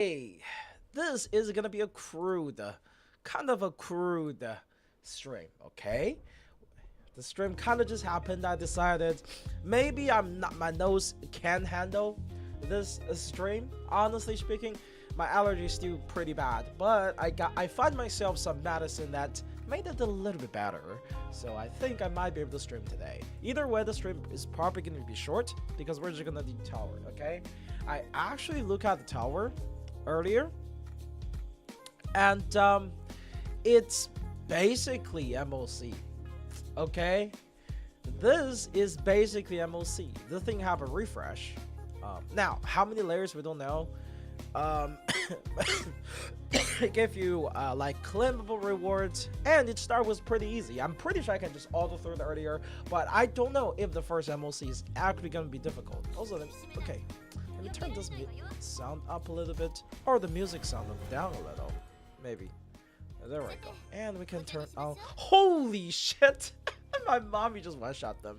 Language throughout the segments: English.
Hey, this is gonna be a crude, kind of a crude stream, okay? The stream kind of just happened. I decided maybe my nose can handle this stream. Honestly speaking, my allergy is still pretty bad, but I find myself some medicine that made it a little bit better. So I think I might be able to stream today. Either way, the stream is probably gonna be short because we're just gonna do tower, okay? I actually look at the tower earlier, and it's basically MOC. Okay, this is basically MOC. The thing have a refresh. Now, how many layers we don't know. It gave you like claimable rewards, and each star was pretty easy. I'm pretty sure I can just auto through it earlier, but I don't know if the first MOC is actually gonna be difficult. Also, okay, let me turn this sound up a little bit, or the music sound down a little, maybe. There we go. And we can turn on. Holy shit! My mommy just one-shot them.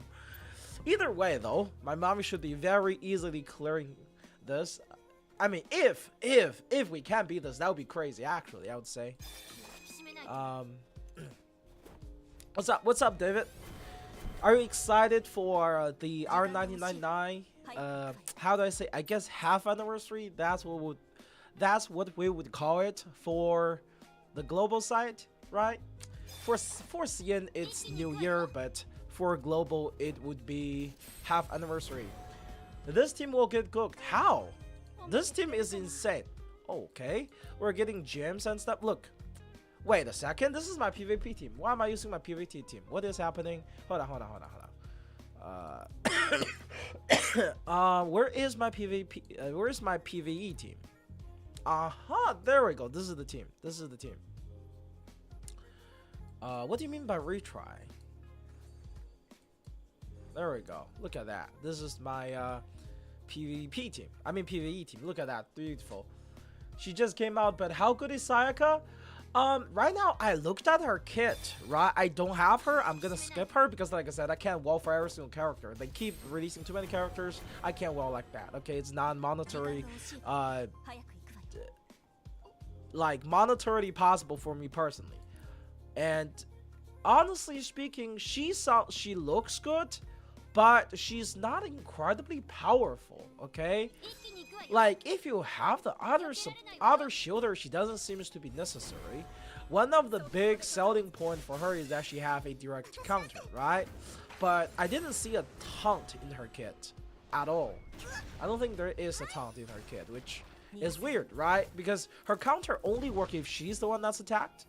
Either way, though, my mommy should be very easily clearing this. I mean, if we can beat this, that would be crazy. Actually, I would say. What's up? What's up, David? Are you excited for the R999? How do I say? I guess half anniversary. That's what we would call it for the global site, right? For CN it's New Year, but for global it would be half anniversary. This team will get cooked. How? This team is insane. Okay, we're getting gems and stuff. Look, wait a second. This is my PvP team. Why am I using my PvP team? What is happening? Hold on. Where is my PvP? Where is my PvE team? There we go. This is the team. This is the team. What do you mean by retry? There we go. Look at that. This is my PvP team. I mean PvE team. Look at that. Beautiful. She just came out, but how good is Sayaka? Right now I looked at her kit, right? I don't have her. I'm gonna skip her because, like I said, I can't wall for every single character. They keep releasing too many characters. I can't wall like that. Okay, it's non-monetary. Like monetarily possible for me personally. And honestly speaking, she looks good, but she's not incredibly powerful. Okay, like if you have the other shielder, she doesn't seem to be necessary. One of the big selling point for her is that she have a direct counter, right? But I didn't see a taunt in her kit at all. I don't think there is a taunt in her kit, which is weird, right? Because her counter only works if she's the one that's attacked.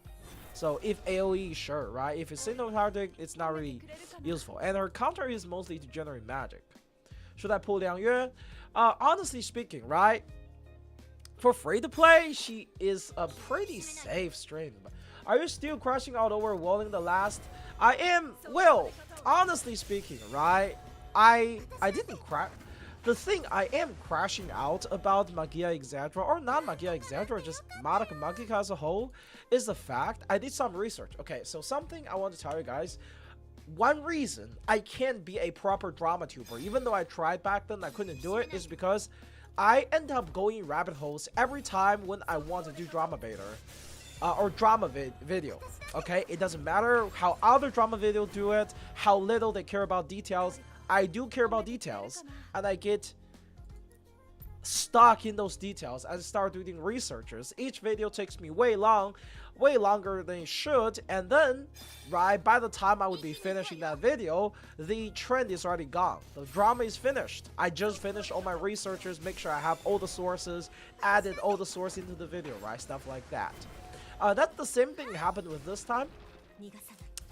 So if AoE, sure, right? If it's single target, it's not really useful. And her counter is mostly to generate magic. Should I pull Liang Yue? Honestly speaking, right? For free to play, she is a pretty safe stream. Are you still crashing out over walling the last? I am. Well, honestly speaking, right? I didn't crash. The thing I am crashing out about Magia Exadra, or not Magia Exadra, just Madoka Magica as a whole, is the fact I did some research. Okay, so something I want to tell you guys. One reason I can't be a proper drama tuber, even though I tried back then, I couldn't do it, is because I end up going rabbit holes every time when I want to do drama beta. Or drama video. Okay, it doesn't matter how other drama video do it, how little they care about details. I do care about details, and I get stuck in those details and start doing researches. Each video takes me way longer than it should, and then right by the time I would be finishing that video, the trend is already gone. The drama is finished. I just finished all my researches, make sure I have all the sources, added all the source into the video, right? Stuff like that. That's the same thing happened with this time.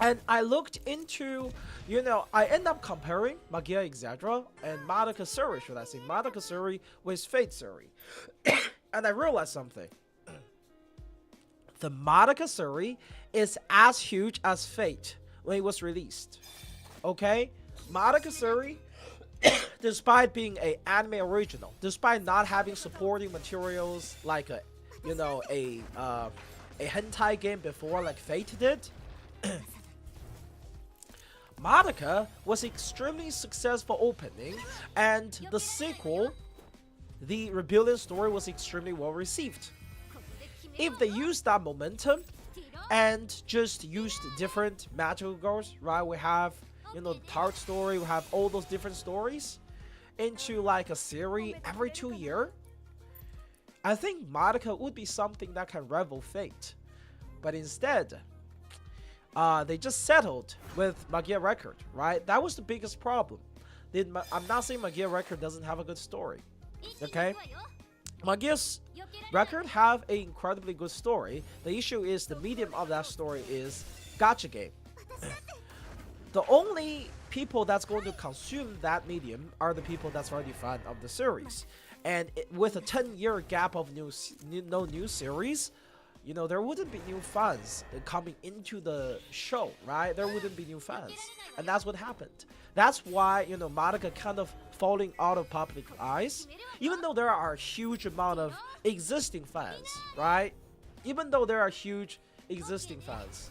And I looked into, you know, I end up comparing Magia Exadra and Madoka Suri, should I say, Madoka Suri with Fate Suri. And I realized something. The Madoka Suri is as huge as Fate when it was released. Okay? Madoka Suri, despite being an anime original, despite not having supporting materials like a, you know, a hentai game before like Fate did, Madoka was extremely successful opening, and the sequel the Rebellion story was extremely well received. If they use that momentum and just used different magical girls, right? We have, you know, the Tart story, we have all those different stories into like a series every 2 years. I think Madoka would be something that can rival Fate. But instead, they just settled with Magia Record, right? That was the biggest problem. I'm not saying Magia Record doesn't have a good story, okay? Magia's Record have an incredibly good story. The issue is the medium of that story is gacha game. The only people that's going to consume that medium are the people that's already fan of the series. And with a 10-year gap of no new series, you know, there wouldn't be new fans coming into the show, right? There wouldn't be new fans. And that's what happened. That's why, you know, Madoka kind of falling out of public eyes, even though there are a huge amount of existing fans, right? Even though there are huge existing fans.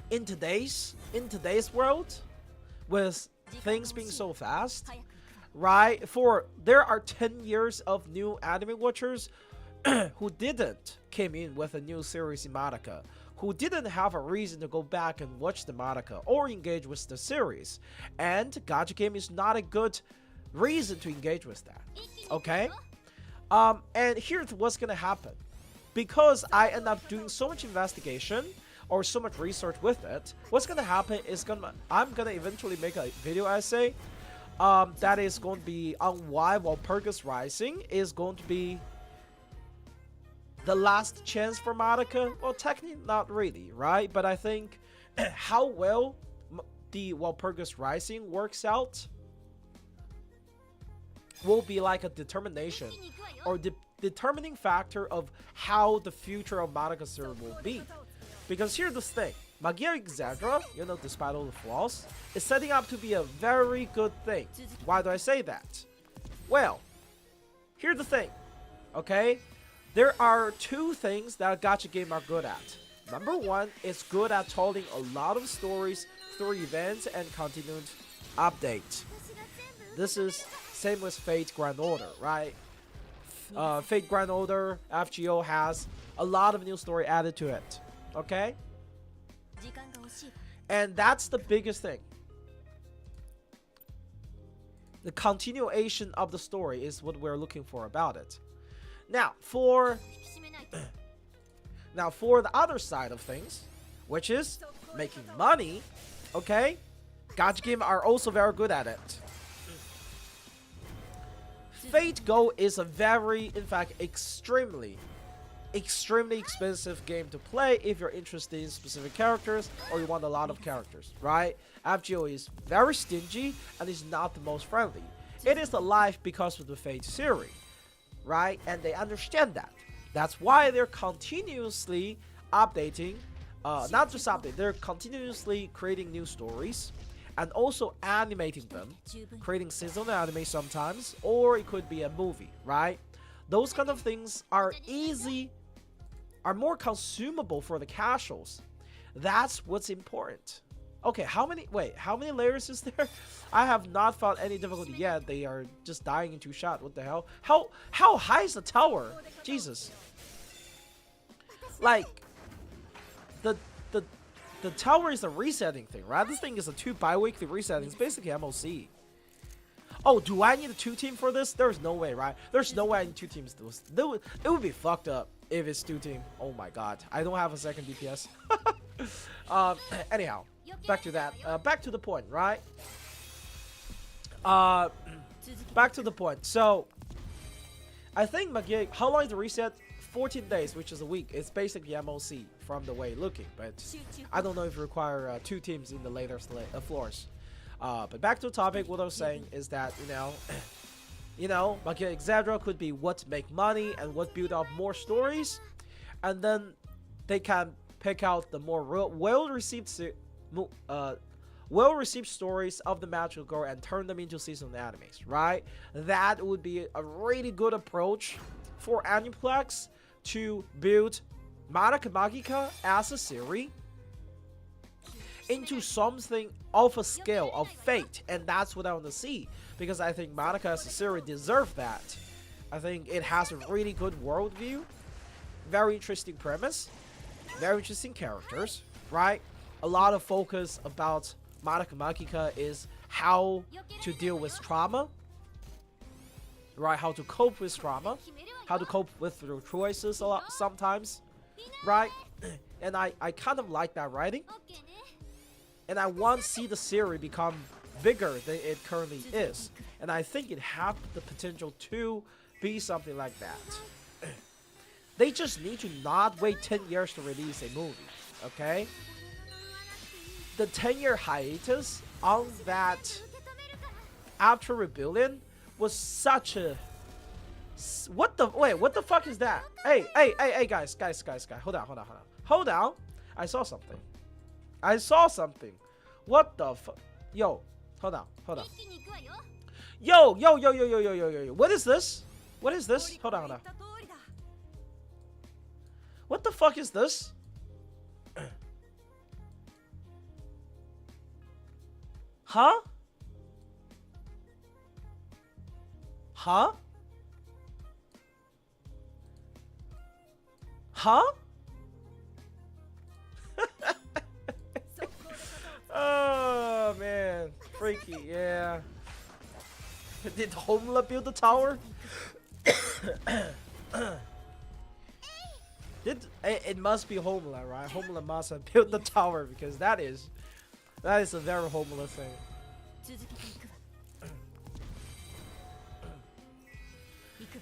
In today's world, with things being so fast, right? There are 10 years of new anime watchers who didn't came in with a new series in Madoka, who didn't have a reason to go back and watch the Madoka or engage with the series. And gacha game is not a good reason to engage with that, okay? And here's what's gonna happen. Because I end up doing so much investigation or so much research with it, what's gonna happen is I'm gonna eventually make a video essay that is going to be on why Walpurgis Rising is going to be the last chance for Madoka. Well, technically not really, right? But I think how well the Walpurgis Rising works out will be like a determination or determining factor of how the future of Madoka series will be. Because here's the thing, Magia Exadra, you know, despite all the flaws, is setting up to be a very good thing. Why do I say that? Well, here's the thing, okay? There are two things that gacha game are good at. Number one, it's good at telling a lot of stories through events and continued updates. This is same with Fate Grand Order, right? Fate Grand Order, FGO has a lot of new story added to it, okay? And that's the biggest thing. The continuation of the story is what we're looking for about it. Now, for the other side of things, which is making money, okay? Gacha game are also very good at it. Fate Go is a very, in fact, extremely expensive game to play if you're interested in specific characters or you want a lot of characters, right? FGO is very stingy and is not the most friendly. It is alive because of the Fate series, right? And they understand that. That's why they're continuously updating, not just update, they're continuously creating new stories and also animating them, creating seasonal anime sometimes, or it could be a movie, right? Those kind of things are more consumable for the casuals. That's what's important. Okay, how many layers is there? I have not found any difficulty yet. They are just dying in 2 shots. What the hell? How high is the tower? Jesus. Like, the tower is a resetting thing, right? This thing is a 2 bi-weekly resetting. It's basically MOC. Oh, do I need a 2 team for this? There's no way, right? There's no way I need 2 teams. It would be fucked up if it's 2 team. Oh my god. I don't have a second DPS. Anyhow, back to that. Back to the point, right? Back to the point. So, I think Magia, how long is the reset? 14 days, which is a week. It's basically MOC from the way looking, but I don't know if you require 2 teams in the later floors. But back to the topic, what I was saying is that, you know, Magia Exadra could be what make money and what build up more stories, and then they can pick out the more well-received stories of the magical girl and turn them into seasonal animes, right? That would be a really good approach for Aniplex to build Madoka Magica as a series into something of a scale of fate, and that's what I want to see, because I think Monica as a series deserves that. I think it has a really good worldview, very interesting premise, very interesting characters, right? A lot of focus about Monica Makika is how to deal with trauma, right? How to cope with trauma, how to cope with your choices a lot sometimes, right? And I kind of like that writing, and I want to see the series become bigger than it currently is, and I think it has the potential to be something like that. They just need to not wait 10 years to release a movie, okay? The 10-year hiatus on that after Rebellion was such a... What the fuck is that? Hey, guys, hold on. I saw something. What the fuck? Yo, hold on. Yo. What is this? Hold on. What the fuck is this? Huh? Oh man, freaky, yeah. Did Homela build the tower? It must be Homela, right? Homela must have built the tower, because that is a very Homela thing.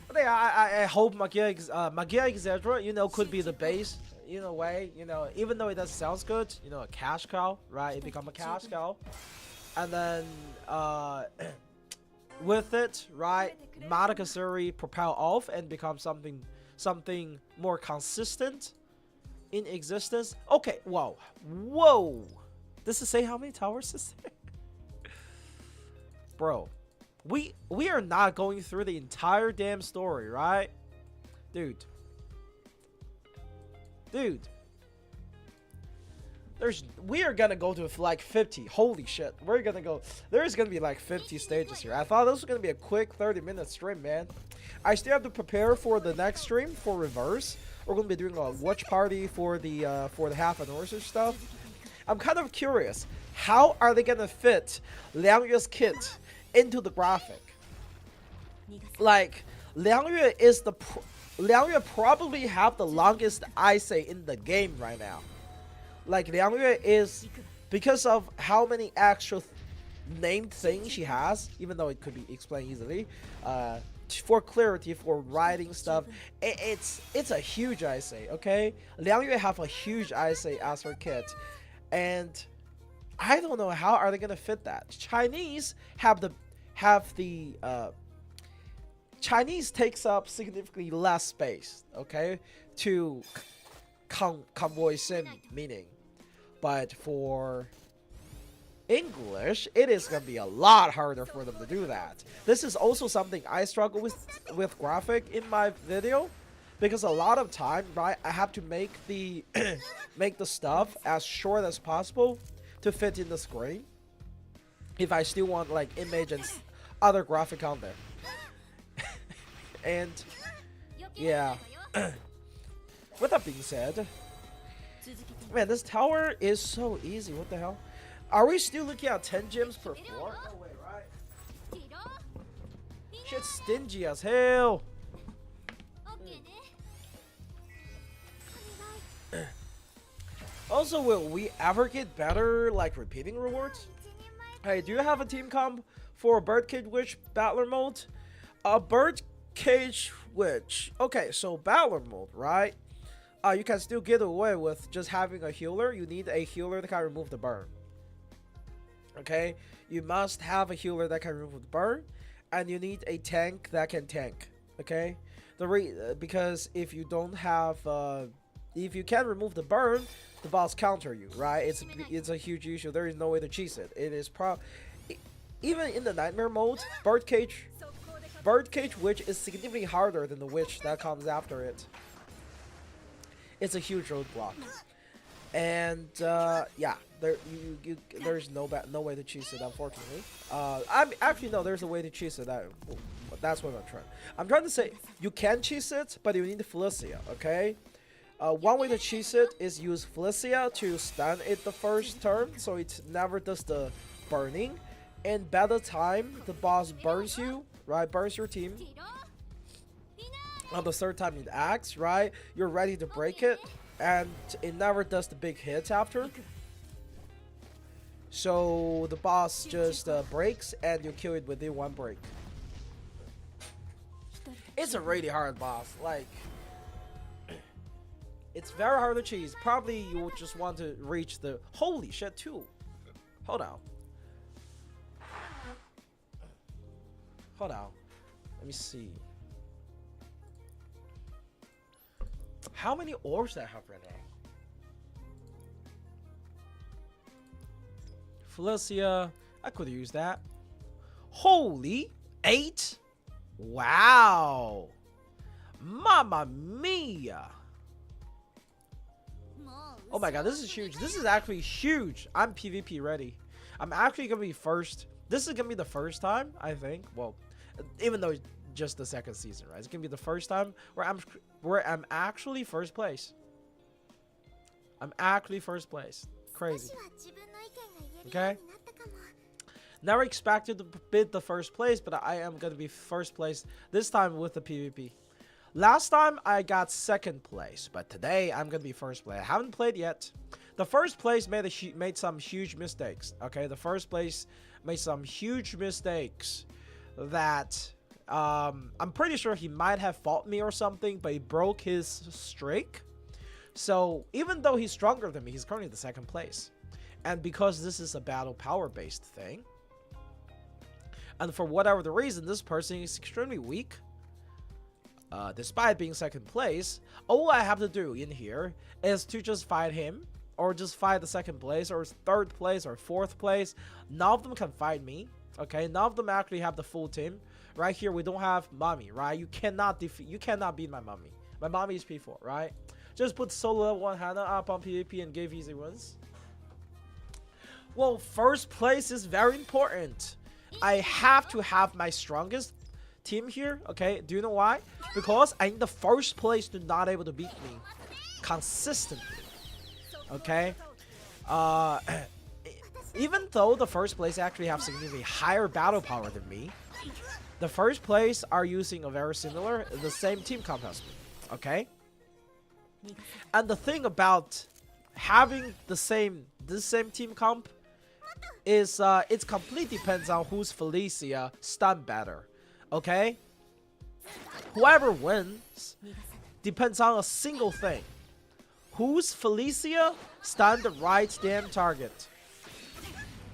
But yeah, I hope Magia Exedra, could be the base, in a way, even though it doesn't sound good, a cash cow, right? It become a cash cow. And then, with it, right, Madoka series propel off and become something more consistent in existence. Okay, whoa. Does it say how many towers is there? Bro, we are not going through the entire damn story, right? Dude. We are gonna go to like 50. Holy shit. We're gonna go. There's gonna be like 50 stages here. I thought this was gonna be a quick 30-minute stream, man. I still have to prepare for the next stream for Reverse. We're gonna be doing a watch party for the half anniversary stuff. I'm kind of curious. How are they gonna fit Liang Yue's kit into the graphic? Like, Liang Yue probably have the longest essay in the game right now. Like, Liang Yue is, because of how many extra named things she has, even though it could be explained easily, for clarity, for writing stuff, it's a huge essay, okay? Liang Yue have a huge essay as her kit, and I don't know how are they gonna fit that. Chinese Chinese takes up significantly less space, okay, to convey sim meaning, but for English, it is gonna be a lot harder for them to do that. This is also something I struggle with graphic in my video, because a lot of time, right, I have to make the make the stuff as short as possible to fit in the screen if I still want like image and other graphic on there. And yeah. With that being said, man, this tower is so easy. What the hell? Are we still looking at 10 gems per floor? No way, right? Shit's stingy as hell. Also, will we ever get better, like, repeating rewards? Hey, do you have a team comp for Birdcage Witch Battler mode? Birdcage Witch. Okay, so Battler mode, right? You can still get away with just having a healer. You need a healer that can remove the burn. Okay? You must have a healer that can remove the burn. And you need a tank that can tank. Okay? Because if you don't have... if you can't remove the burn, the boss counter you, right? It's a huge issue. There is no way to cheese it. It is even in the nightmare mode, Birdcage Witch is significantly harder than the witch that comes after it. It's a huge roadblock. And yeah, there's no way to cheese it, unfortunately. Actually no, there's a way to cheese it. That's what I'm trying to say. You can cheese it, but you need Felicia. Okay. One way to cheese it is use Felicia to stun it the first turn, so it never does the burning. And by the time the boss burns you, right, burns your team, on the third time it acts, right, you're ready to break it, and it never does the big hits after. So the boss just breaks, and you kill it within one break. It's a really hard boss, like... It's very hard to cheese. Probably you would just want to reach the... Holy shit, too. Hold on. Hold on. Let me see. How many orbs do I have right now? Felicia. I could use that. Holy 8? Wow. Mamma mia. Oh my god, this is huge. This is actually huge. I'm PvP ready. I'm actually gonna be first. This is gonna be the first time, I think. Well, even though it's just the second season, right? It's gonna be the first time where I'm actually first place. I'm actually first place. Crazy. Okay. Never expected to bid the first place, but I am gonna be first place this time with the PvP. Last time I got second place, but today I'm gonna be first place. I haven't played yet. The first place made some huge mistakes. Okay, the first place made some huge mistakes that I'm pretty sure he might have fought me or something, but he broke his streak. So even though he's stronger than me, he's currently the second place. And because this is a battle power based thing, and for whatever the reason, this person is extremely weak. Despite being second place, all I have to do in here is to just fight him, or just fight the second place, or third place, or fourth place. None of them can fight me. Okay, none of them actually have the full team. Right here, we don't have mommy. Right, you cannot beat my mommy. My mommy is P4. Right, just put solo level 1 Hannah up on PvP and give easy wins. Well, first place is very important. I have to have my strongest team here. Okay, do you know why? Because I need the first place to not able to beat me consistently. Okay, even though the first place actually have significantly higher battle power than me, the first place are using a very similar, the same team comp as me. Okay, and the thing about having this same team comp is it completely depends on whose Felicia stun better. Okay, whoever wins depends on a single thing: whose Felicia stun the right damn target.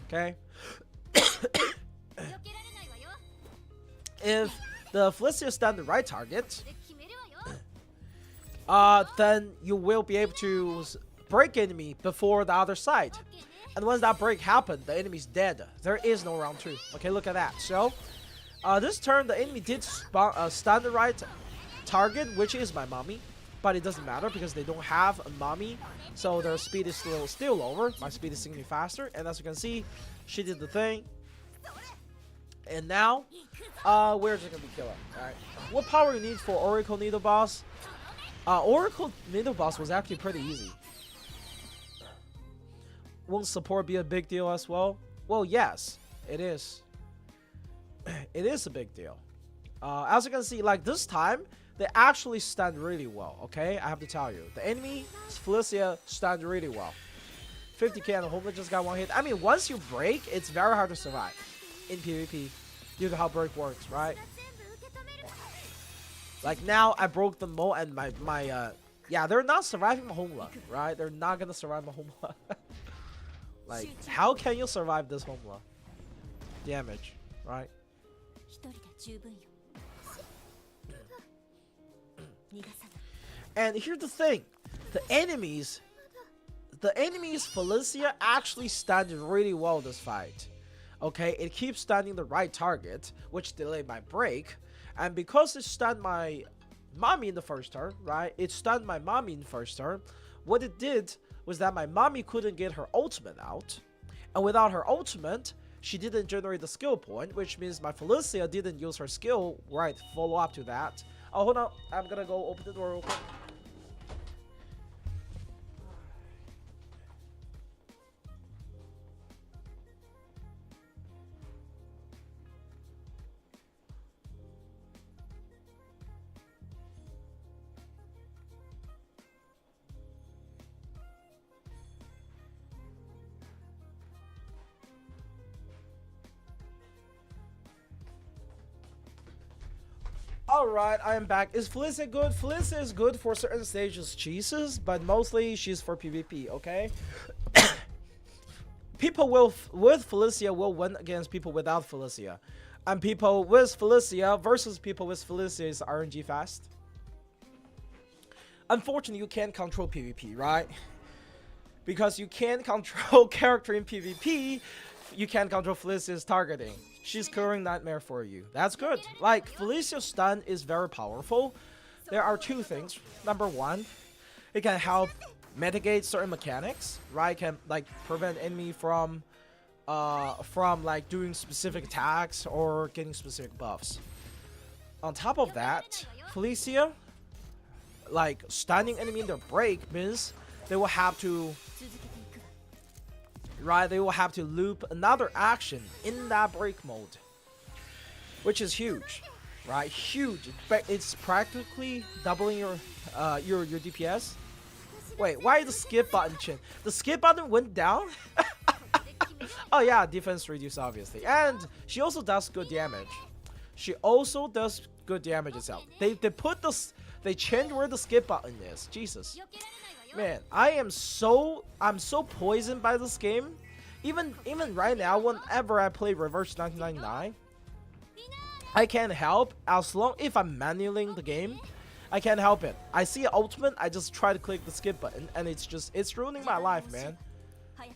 Okay. If the Felicia stun the right target, then you will be able to break enemy before the other side. And once that break happened, the enemy's dead. There is no round 2. Okay, look at that. So, this turn, the enemy did stun the right target, which is my mommy. But it doesn't matter because they don't have a mommy. So their speed is still lower. My speed is significantly faster. And as you can see, she did the thing. And now, we're just going to be killer. Alright. What power you need for Oracle Needle Boss? Oracle Needle Boss was actually pretty easy. Won't support be a big deal as well? Well, yes, it is. It is a big deal. As you can see, like this time, they actually stand really well, okay? I have to tell you. The enemy, Felicia, stand really well. 50k and the Homeland just got one hit. I mean, once you break, it's very hard to survive in PvP due to how break works, right? Like now, I broke the Mo and my yeah, they're not surviving my Homeland, right? They're not gonna survive my Homeland. Like, how can you survive this Homeland? Damage, right? And here's the thing, the enemies Felicia actually stunned really well this fight. Okay, it keeps stunning the right target, which delayed my break, and because it stunned my mommy in the first turn, right? It stunned my mommy in the first turn. What it did was that my mommy couldn't get her ultimate out. And without her ultimate, she didn't generate the skill point, which means my Felicia didn't use her skill. Right, follow up to that. Oh, hold on. I'm gonna go open the door real quick. Alright, I am back. Is Felicia good? Felicia is good for certain stages cheeses, but mostly she's for PvP, okay? People with Felicia will win against people without Felicia. And people with Felicia versus people with Felicia is RNG fast. Unfortunately, you can't control PvP, right? Because you can't control character in PvP, you can't control Felicia's targeting. She's clearing nightmare for you. That's good. Like, Felicia's stun is very powerful. There are two things. Number one, it can help mitigate certain mechanics, right? It can like prevent enemy from like doing specific attacks or getting specific buffs. On top of that, Felicia, like stunning enemy in their break means they will have to loop another action in that break mode, which is huge, right? Huge. It's practically doubling your DPS. Wait, why the skip button chin? The skip button went down? Oh yeah, defense reduced obviously, and she also does good damage. She also does good damage itself. They changed where the skip button is. Jesus. Man, I'm so poisoned by this game. Even right now, whenever I play Reverse 1999, I can't help if I'm manualing the game, I can't help it. I see an ultimate, I just try to click the skip button, and it's ruining my life, man.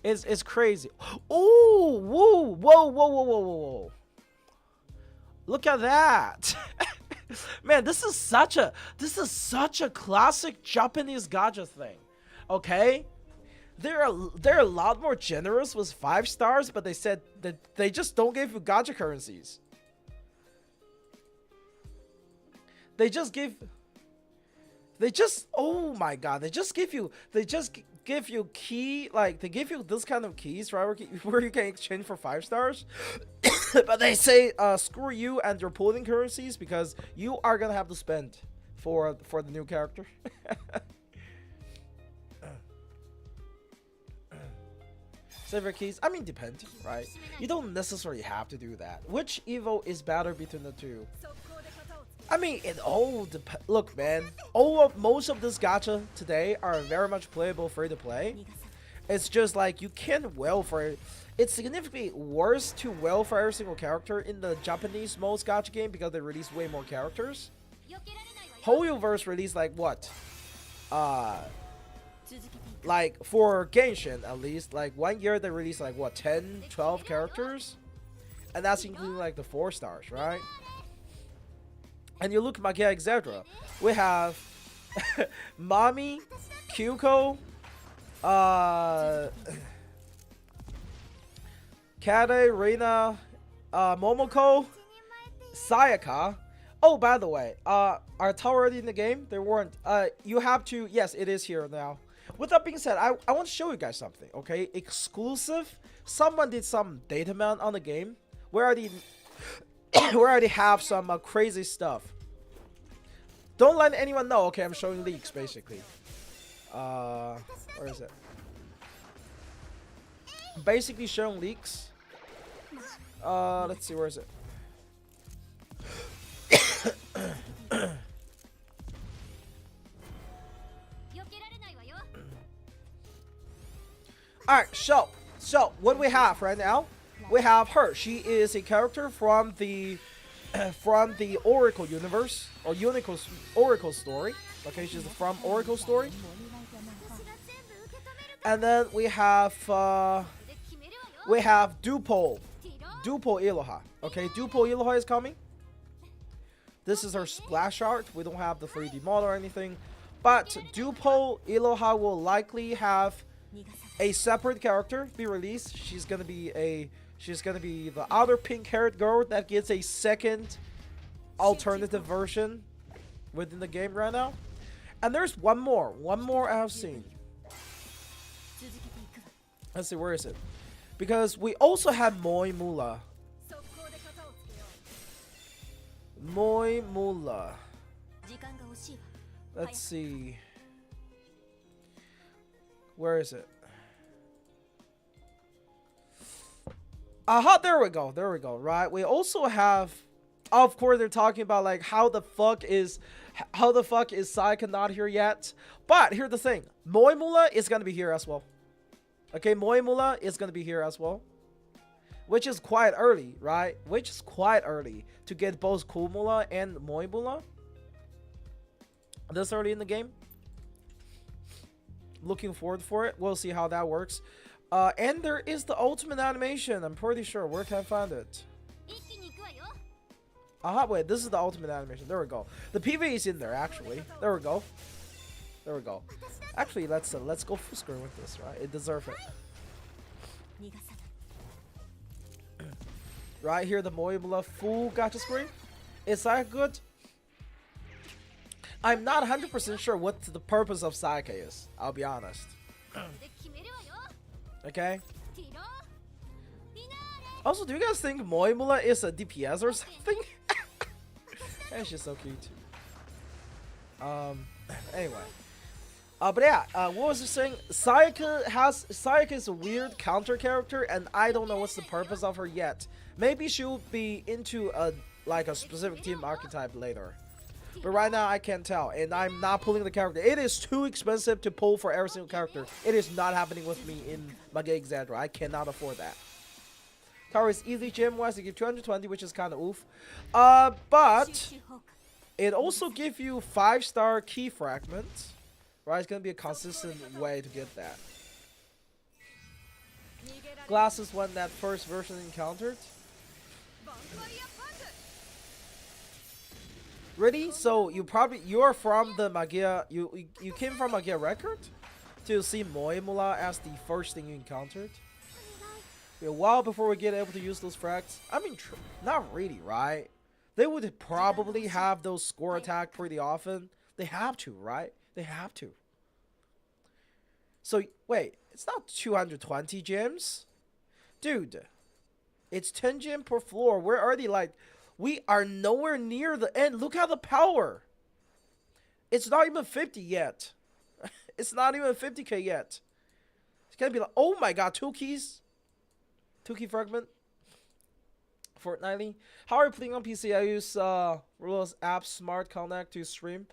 It's crazy. Oh, whoa. Look at that. Man, this is such a classic Japanese gacha thing. Okay? They're a lot more generous with 5 stars, but they said that they just don't give you gacha currencies. Oh my god, they just give you key, like they give you this kind of keys, right, where you can exchange for 5 stars. But they say screw you and your pooling currencies, because you are gonna have to spend for the new character. Save your keys. I mean, depends, right? You don't necessarily have to do that. Which Evo is better between the two? I mean, it all depends. Look, man, most of this gacha today are very much playable free to play. It's just like you can't well for it. It's significantly worse to well for every single character in the Japanese most gacha game because they release way more characters. Hoyoverse released like what? Like for Genshin at least, like 1 year they released like what, 10, 12 characters? And that's including like the 4 stars, right? And you look at Magia, etc. We have Mami, Kyuko, Kade, Reina, Momoko, Sayaka. Oh, by the way, are Tao already in the game? They weren't. You have to. Yes, it is here now. With that being said, I want to show you guys something. Okay, exclusive. Someone did some data mount on the game. We already have some crazy stuff. Don't let anyone know. Okay, I'm showing leaks basically. Where is it? Basically showing leaks. Let's see, where is it? Alright, so what we have right now, we have her. She is a character from the Oracle universe, or Oracle story. Okay, she's from Oracle story. And then we have Dupo Iloha. Okay, Dupo Iloha is coming. This is her splash art. We don't have the 3D model or anything, but Dupo Iloha will likely have a separate character be released. She's gonna be the other pink-haired girl that gets a second alternative version within the game right now. And there's one more I have seen. Let's see, where is it? Because we also have Moi Mula. Moi Mula. Let's see. Where is it? Aha, there we go, right? We also have, of course, they're talking about like how the fuck is Sayaka not here yet? But here's the thing, Moi Mula is gonna be here as well. Okay, Moi Mula is gonna be here as well, which is quite early, right? Which is quite early to get both Cool Mula and Moi Mula this early in the game. Looking forward for it. We'll see how that works. And there is the ultimate animation. I'm pretty sure. Where can I find it? Aha, wait. This is the ultimate animation. There we go. The PV is in there, actually. There we go. There we go. Actually, let's go full screen with this, right? It deserves it. Right here, the Moi Mula full gacha screen. Is that good? I'm not 100% sure what the purpose of Sayaka is. I'll be honest. Okay. Also, do you guys think Moi Mula is a DPS or something? And she's so cute. Anyway. But yeah, what was I saying? Sayaka is a weird counter character, and I don't know what's the purpose of her yet. Maybe she'll be into a specific team archetype later. But right now I can't tell, and I'm not pulling the character. It is too expensive to pull for every single character. It is not happening with me in Mage Exandra. I cannot afford that. Tower is easy gem wise, you give 220, which is kind of oof. But it also gives you 5-star key fragments. Right, it's gonna be a consistent way to get that. Glasses when that first version encountered. Really? So you're from the Magia, you came from Magia Record to see Moi Mula as the first thing you encountered? A while before we get able to use those frags. I mean, not really, right? They would probably have those score attack pretty often. They have to, right? They have to. So wait, it's not 220 gems, dude. It's 10 gem per floor. We're already like. We are nowhere near the end. Look at the power. It's not even 50 yet. It's not even 50k yet. It's gonna be like, oh my god, 2 keys. 2 key fragment. Fortnightly. How are you playing on PC? I use Rulo's app Smart Connect to stream.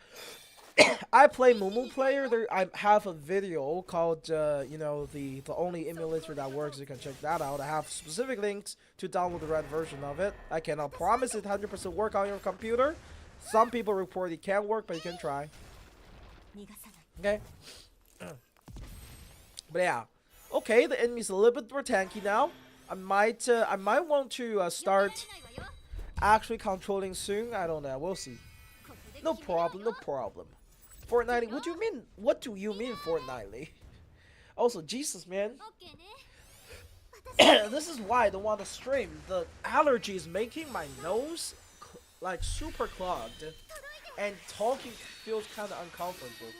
I play Mumu Player. I have a video called, you know, the only emulator that works. You can check that out. I have specific links to download the right version of it. I cannot promise it 100% work on your computer. Some people report it can work, but you can try. Okay. But yeah. Okay, the enemy's a little bit more tanky now. I might want to start actually controlling soon. I don't know. We'll see. No problem. No problem. Fortnightly? What do you mean fortnightly? Also, Jesus, man. This is why I don't want to stream. The allergy is making my nose like super clogged, and talking feels kind of uncomfortable.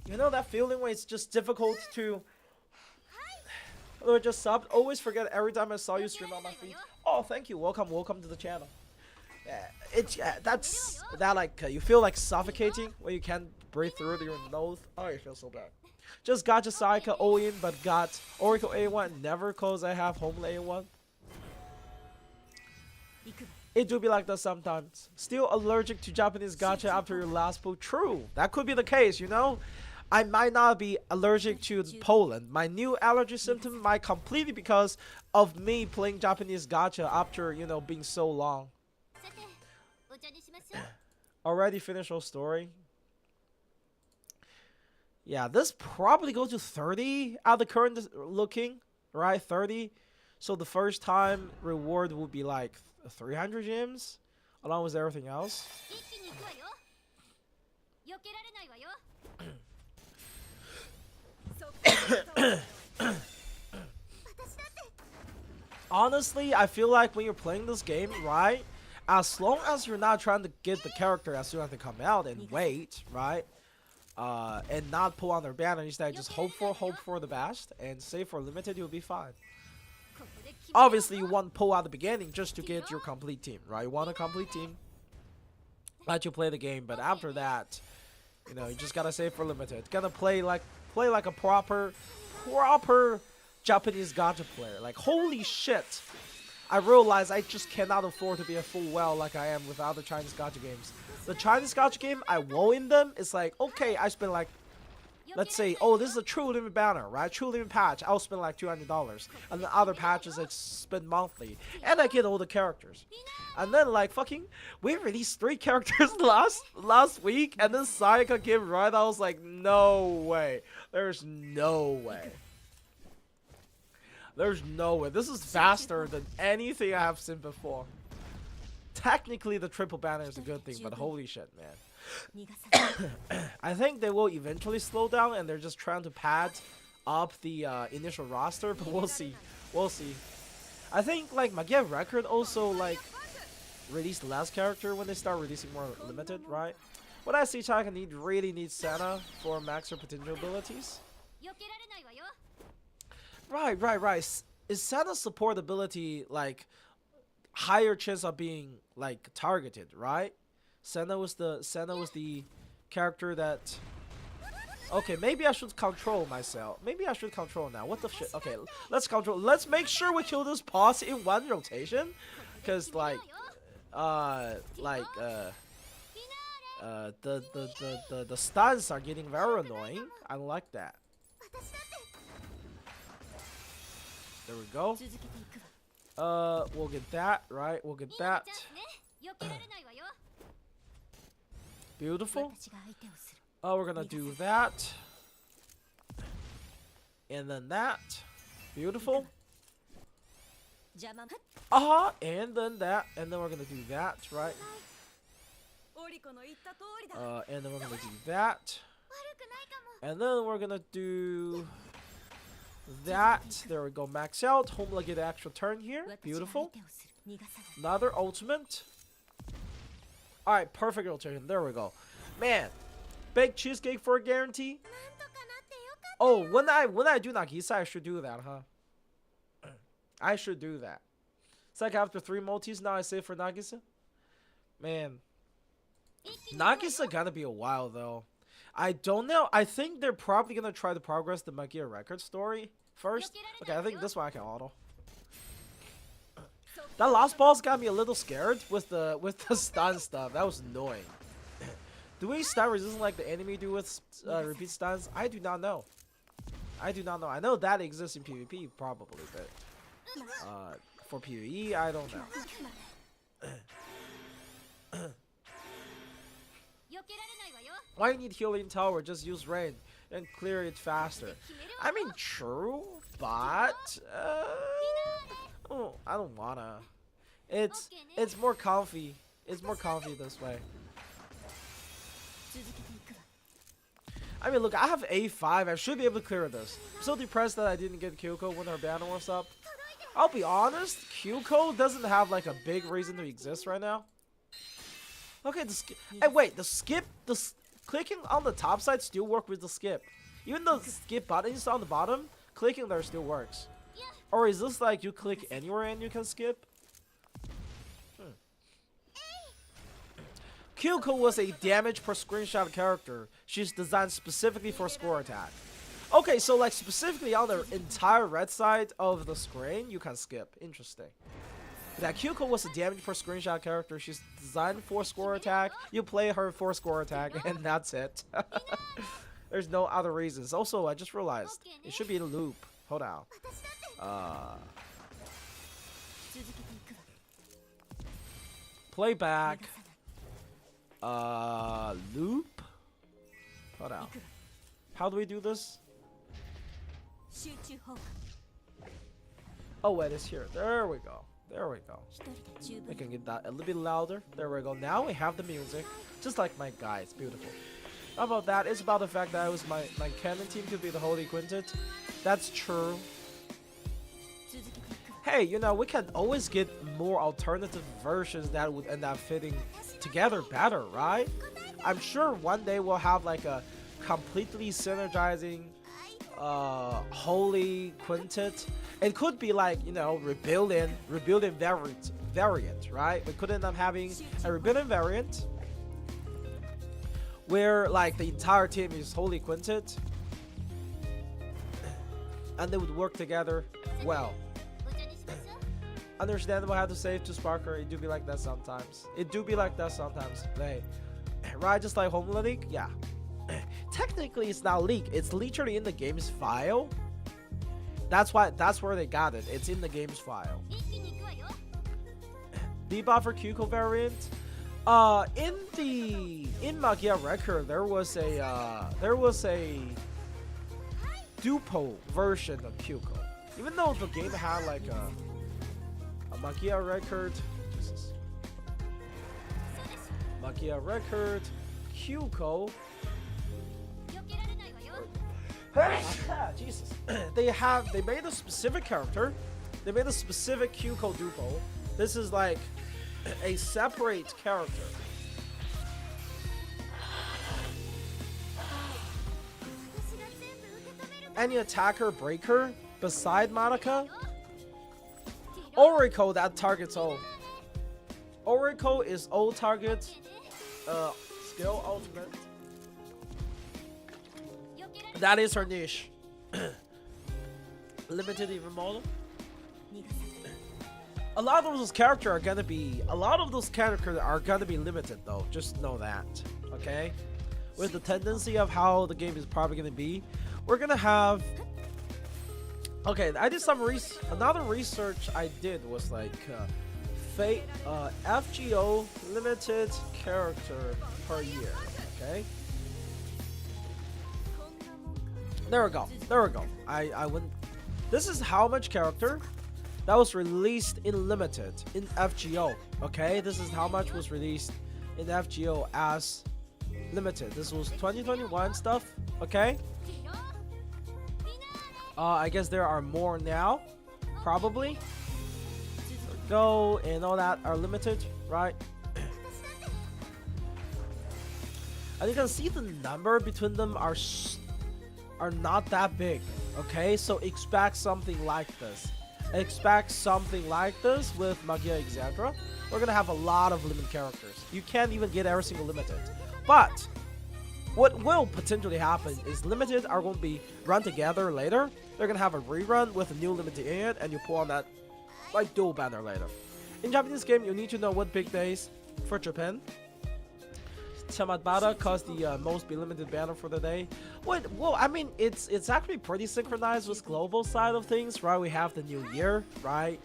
You know that feeling when it's just difficult to just sub? Always forget every time I saw you stream on my feed. Oh, thank you. Welcome to the channel. That's like you feel like suffocating when you can't breathe through your nose. Oh, it feels so bad. Just got your Sayaka all in, but got Oracle A1 never cause I have Homeland A1. It do be like that sometimes. Still allergic to Japanese gacha after your last pull. True, that could be the case, you know. I might not be allergic to Poland. My new allergy symptom might completely because of me playing Japanese gacha after, you know, being so long. Already finished our story. Yeah, this probably goes to 30 at the current looking, right? 30. So the first time reward would be like 300 gems. along with everything else. Honestly, I feel like when you're playing this game, right, as long as you're not trying to get the character as soon as they come out and wait, right, and not pull on their banner, instead just hope for the best and save for limited, you'll be fine. Obviously, you want to pull out the beginning just to get your complete team, right? You want a complete team, let you play the game, but after that, you know, you just gotta save for limited. Gotta play like a proper Japanese gacha player. Like, holy shit! I realize I just cannot afford to be a full well like I am with other Chinese gacha games. The Chinese gacha game, I woe in them. It's like, okay, I spend like, let's say, oh, this is a true limit banner, right? True limit patch, I'll spend like $200. And the other patches I spend monthly. And I get all the characters. And then like fucking, we released 3 characters last week, and then Sayaka came right. I was like, no way. There's no way. There's no way. This is faster than anything I have seen before. Technically, the triple banner is a good thing, but holy shit, man. I think they will eventually slow down, and they're just trying to pad up the initial roster, but we'll see. We'll see. I think like Magia Record also like released less character when they start releasing more limited, right? What I see, Chaka really needs Senna for max her potential abilities. Right. Is Senna's support ability like higher chance of being like targeted, right? Senna was the character that. Okay, maybe I should control myself. Maybe I should control now. What the shit? Okay, let's control. Let's make sure we kill this boss in one rotation, cause the stuns are getting very annoying. I don't like that. There we go. We'll get that, right? We'll get that. Beautiful. Oh, we're gonna do that. And then that. Beautiful. And then that. And then we're gonna do that, right? And then we're gonna do that. And then we're gonna do that. There we go. Max out. Homela get an extra turn here. Beautiful. Another ultimate. Alright, perfect rotation. There we go. Man, baked cheesecake for a guarantee. Oh, when I do Nagisa, I should do that, huh? I should do that. It's like after 3 multis, now I save for Nagisa. Man, Nagisa gotta be a while though. I don't know. I think they're probably gonna try to progress the Magia Record story first. Okay, I think this one I can auto. That last boss got me a little scared with the stun stuff. That was annoying. Do we stun resistance like the enemy do with repeat stuns? I do not know. I do not know. I know that exists in PvP probably, but for PvE, I don't know. Why you need healing tower? Just use rain and clear it faster. I mean, true, but oh, I don't wanna. It's more comfy. It's more comfy this way. I mean, look, I have A5. I should be able to clear this. I'm so depressed that I didn't get Kyuko when her banner was up. I'll be honest, Kyuko doesn't have like a big reason to exist right now. Okay, hey, wait, the clicking on the top side still work with the skip. Even though the skip button is on the bottom, clicking there still works. Or is this like you click anywhere and you can skip? Kyuko was a damage per screenshot character. She's designed specifically for score attack. Okay, so like specifically on the entire red side of the screen, you can skip. Interesting. That Kyuko was a damage per screenshot character. She's designed for score attack. You play her for score attack, and that's it. There's no other reasons. Also, I just realized it should be in a loop. Hold on. Playback. Loop. Hold on. How do we do this? Oh wait, it's here. There we go. There we go. We can get that a little bit louder. There we go. Now we have the music. Just like my guy. It's beautiful. How about that? It's about the fact that it was my canon team to be the Holy Quintet. That's true. Hey, you know, we can always get more alternative versions that would end up fitting together better, right? I'm sure one day we'll have like a completely synergizing Holy Quintet. It could be like, you know, rebuilding variant, right? We could end up having a rebuilding variant where like the entire team is Holy Quintet and they would work together well. Understandable how to save to Sparker. It do be like that sometimes. Hey, right? Just like Home League. Yeah. Technically, it's not leak. It's literally in the game's file. That's where they got it. It's in the game's file. Debuffer Kyuko variant. In Magia Record, there was a dupo version of Kyuko. Even though the game had like a Magia Record, Jesus. Magia Record, Kyuko. Jesus. They made a specific character. They made a specific Kyuko dupo. This is like a separate character. Any attacker breaker beside Monica? Oracle that targets all. Oracle is all target. Skill ultimate. That is her niche. Limited even model. A lot of those characters are gonna be limited though. Just know that, okay? With the tendency of how the game is probably gonna be, we're gonna have. Okay, I did some another research I did was like FGO limited character per year. Okay. There we go. I wouldn't. This is how much character that was released in limited in FGO. Okay, this is how much was released in FGO as limited. This was 2021 stuff. Okay. I guess there are more now, probably. Go and all that are limited, right? And you can see the number between them are not that big, okay? So expect something like this. Expect something like this with Magia Exandra. We're gonna have a lot of limited characters. You can't even get every single limited. But what will potentially happen is limited are going to be run together later. They're gonna have a rerun with a new limited in it, and you pull on that like dual banner later. In Japanese game, you need to know what big days for Japan. Chamadbara caused the most be limited banner for the day. Well, I mean, it's actually pretty synchronized with global side of things, right? We have the New Year, right?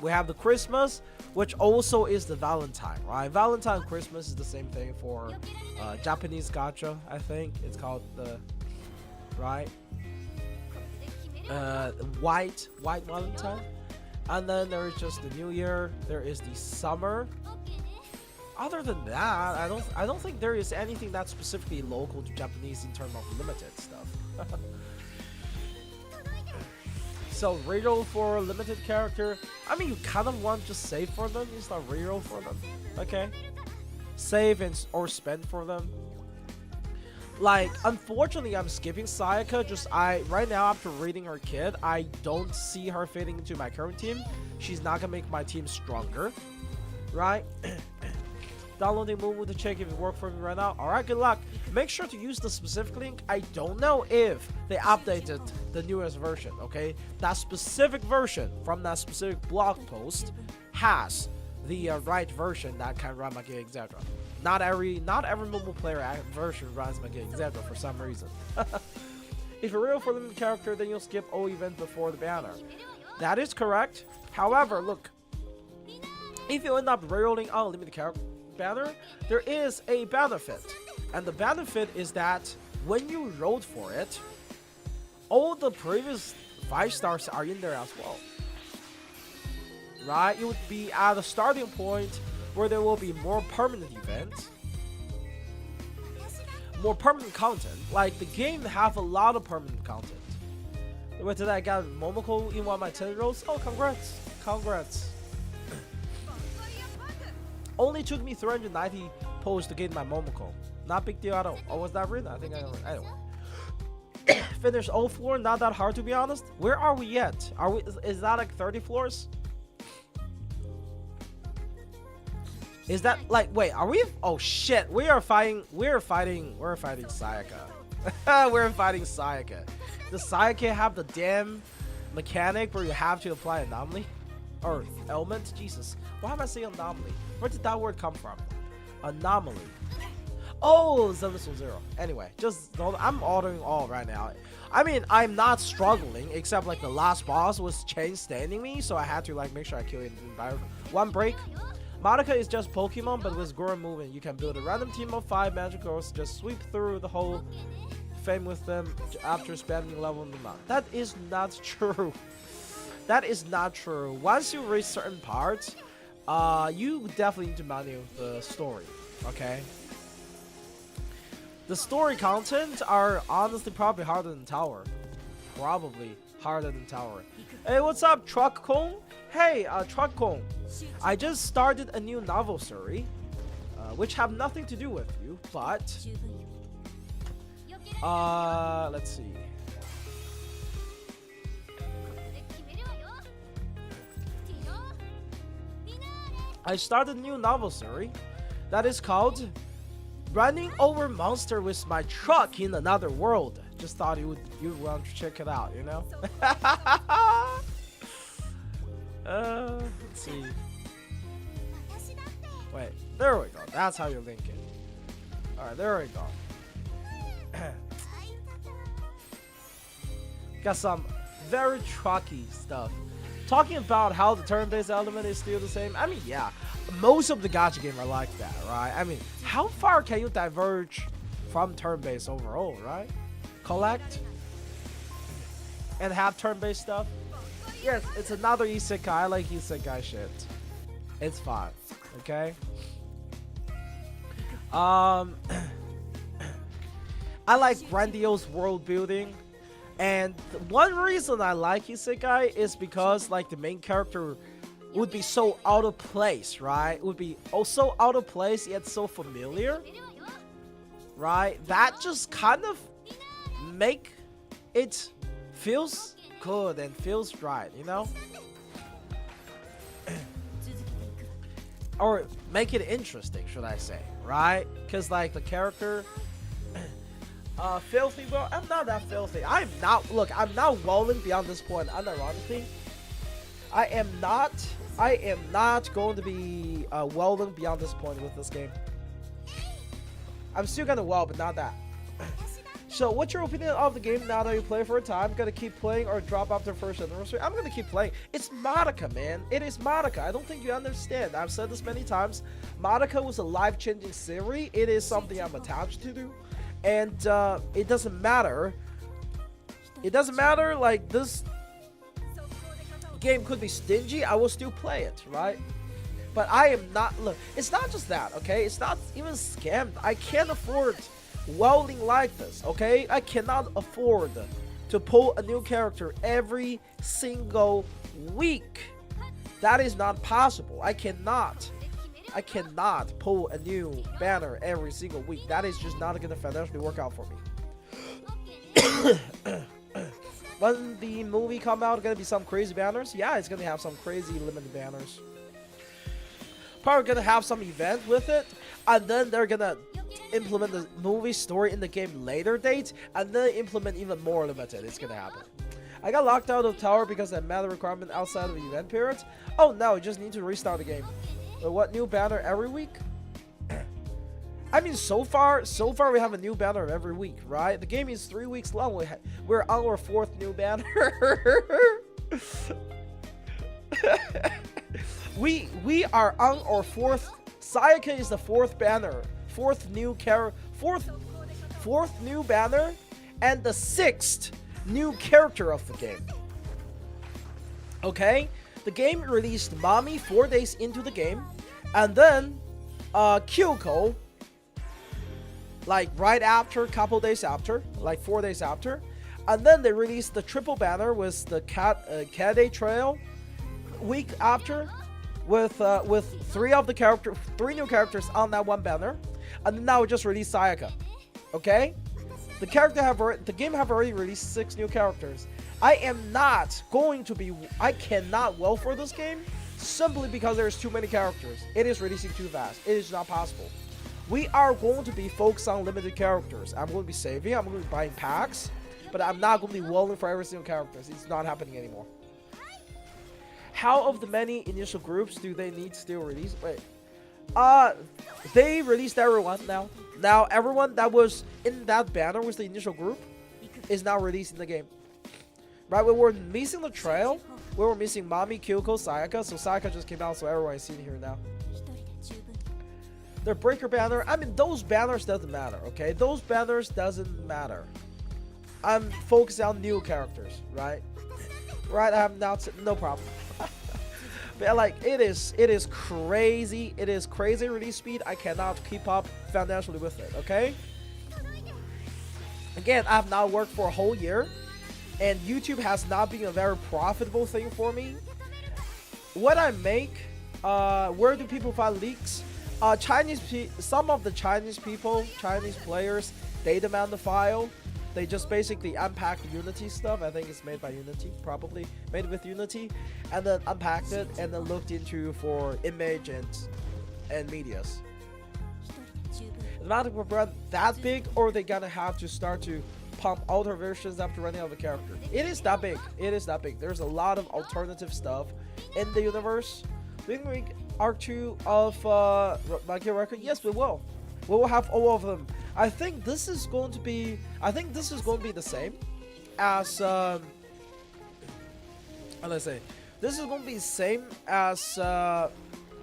We have the Christmas, which also is the Valentine, right? Valentine Christmas is the same thing for Japanese gacha, I think. It's called the, right? White Valentine. And then there is just the New Year. There is the summer. Other than that, I don't think there is anything that's specifically local to Japanese in terms of limited stuff. So reroll for a limited character. I mean, you kind of want to just save for them. It's not reroll for them. Okay, save or spend for them. Like, unfortunately, I'm skipping Sayaka. Right now, after reading her kid, I don't see her fitting into my current team. She's not gonna make my team stronger, right? Downloading Moomoo to check if it worked for me right now. Alright, good luck. Make sure to use the specific link. I don't know if they updated the newest version, okay? That specific version from that specific blog post has the right version that can run Magia Exandra. Not every Moomoo player version runs Magia Exandra for some reason. If you're real for limited character, then you'll skip all events before the banner. That is correct. However, look, if you end up rerolling on a limited character banner, there is a benefit, and the benefit is that when you rolled for it, all the previous 5 stars are in there as well. right? You would be at a starting point where there will be more permanent events, more permanent content. Like the game have a lot of permanent content. Wait, did I got Momoko in one of my 10 rolls? Oh, congrats. Only took me 390 pulls to get my Momoko. Not big deal at all. Oh, was that written? I think I don't. Anyway. Finish all floor, not that hard to be honest. Where are we yet? Are we? Is that like 30 floors? Is that like? Wait, are we? Oh shit! We're fighting Sayaka. We're fighting Sayaka. Does Sayaka have the damn mechanic where you have to apply anomaly or element? Jesus, why am I saying anomaly? Where did that word come from? Anomaly. Oh, 0. Anyway, just I'm ordering all right now. I mean, I'm not struggling, except like the last boss was chain standing me, so I had to like make sure I kill it by one break. Madoka is just Pokemon, but with Goro movement, you can build a random team of 5 magic girls, just sweep through the whole fame with them after spending level in the mount. That is not true. That is not true. Once you reach certain parts, you definitely need to manual the story, okay? The story content are honestly probably harder than Tower. Probably harder than Tower. Hey, what's up, Truck Kong? Hey, Truck Kong. I just started a new novel series, which have nothing to do with you, but let's see. I started a new novel series that is called Running Over Monster with My Truck in Another World. Just thought you'd want to check it out, you know? Let's see. Wait, there we go. That's how you link it. Alright, there we go. Got some very trucky stuff. Talking about how the turn-based element is still the same. I mean, yeah, most of the gacha games are like that, right? I mean, how far can you diverge from turn-based overall, right? Collect and have turn-based stuff. Yes, it's another isekai. I like isekai shit. It's fine, okay? I like grandiose world building. And one reason I like isekai is because like the main character would be so out of place, right? Would be so out of place yet so familiar, right? That just kind of make it feels good and feels right, you know? Or make it interesting, should I say, right? Because like the character filthy, bro. I'm not that filthy. I'm not walling beyond this point. Unironically, I am not going to be walling beyond this point with this game. I'm still gonna wall, but not that. So, what's your opinion of the game now that you play for a time? Gonna keep playing or drop after first anniversary? I'm gonna keep playing. It's Madoka, man. It is Madoka. I don't think you understand. I've said this many times. Madoka was a life-changing series. It is something I'm attached to do. And it doesn't matter. It doesn't matter. Like this game could be stingy. I will still play it, right? But I am not. Look, it's not just that. Okay, it's not even scammed. I can't afford welding like this. Okay, I cannot afford to pull a new character every single week. That is not possible. I cannot pull a new banner every single week. That is just not gonna financially work out for me. When the movie come out, gonna be some crazy banners? Yeah, it's gonna have some crazy limited banners. Probably gonna have some event with it, and then they're gonna implement the movie story in the game later date, and then implement even more limited. It's gonna happen. I got locked out of tower because I met a requirement outside of the event period. Oh no, you just need to restart the game. What new banner every week? I mean, so far we have a new banner every week, right? The game is 3 weeks long. We're on our 4th new banner. we are on our 4th. Sayaka is the 4th banner, 4th new banner, and the 6th new character of the game. Okay. the game released Mami 4 days into the game, and then Kyoko like right after, couple days after, like 4 days after, and then they released the triple banner with the Kade Trail week after, with 3 new characters on that one banner, and then now we just released Sayaka. Okay, the game have already released 6 new characters. I cannot well for this game simply because there's too many characters. It is releasing too fast. It is not possible. We are going to be focused on limited characters. I'm going to be saving, I'm going to be buying packs, but I'm not going to be rolling for every single character. It's not happening anymore. How of the many initial groups do they need still release? Wait. They released everyone now. Now everyone that was in that banner with the initial group is now released in the game. Right, we were missing the trail. We were missing Mami, Kyoko, Sayaka. So Sayaka just came out, so everyone is seen here now. The breaker banner, I mean, those banners doesn't matter, okay? Those banners doesn't matter. I'm focused on new characters, right? Right, I have now, no problem. But like, it is crazy. It is crazy release speed. I cannot keep up financially with it, okay? Again, I have not worked for a whole year, and YouTube has not been a very profitable thing for me. What I make, where do people find leaks? Some of the Chinese players, they demand the file. They just basically unpack the Unity stuff. I think it's made by Unity, probably made with Unity, and then unpacked it and then looked into for image and medias. It's not a brand that big, or they gonna have to start to pump alter versions after running out of the character. It is that big. It is that big. There's a lot of alternative stuff in the universe. Doing Arc 2 of My Hero Record? Yes, we will. We will have all of them. I think this is going to be the same as let's say this is going to be the same as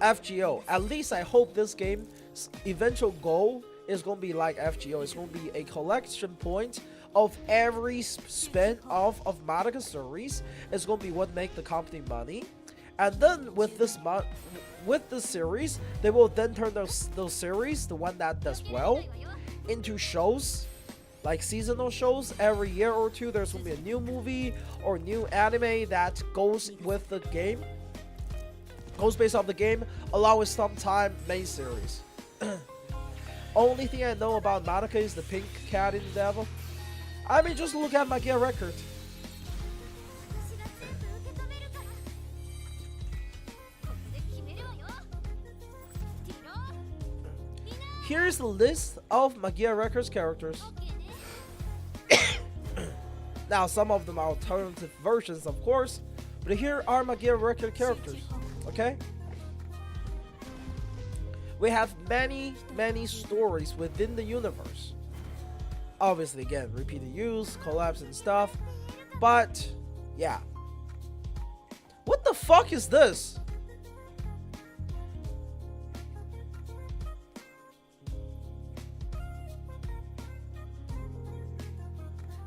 FGO. At least I hope this game's eventual goal is going to be like FGO. It's going to be a collection point of every spin-off of Madoka series. It's going to be what make the company money. And then with this series, they will then turn those series, the one that does well, into shows, like seasonal shows. Every year or two, there's going to be a new movie or new anime that goes with the game, goes based off the game, along with sometime main series. Only thing I know about Madoka is the pink cat in the devil. I mean, just look at my gear record. Here's the list of Magia Records characters. Now, some of them are alternative versions, of course, but here are Magia Record characters, okay? We have many stories within the universe. Obviously, again, repeated use, collabs and stuff, but yeah. What the fuck is this?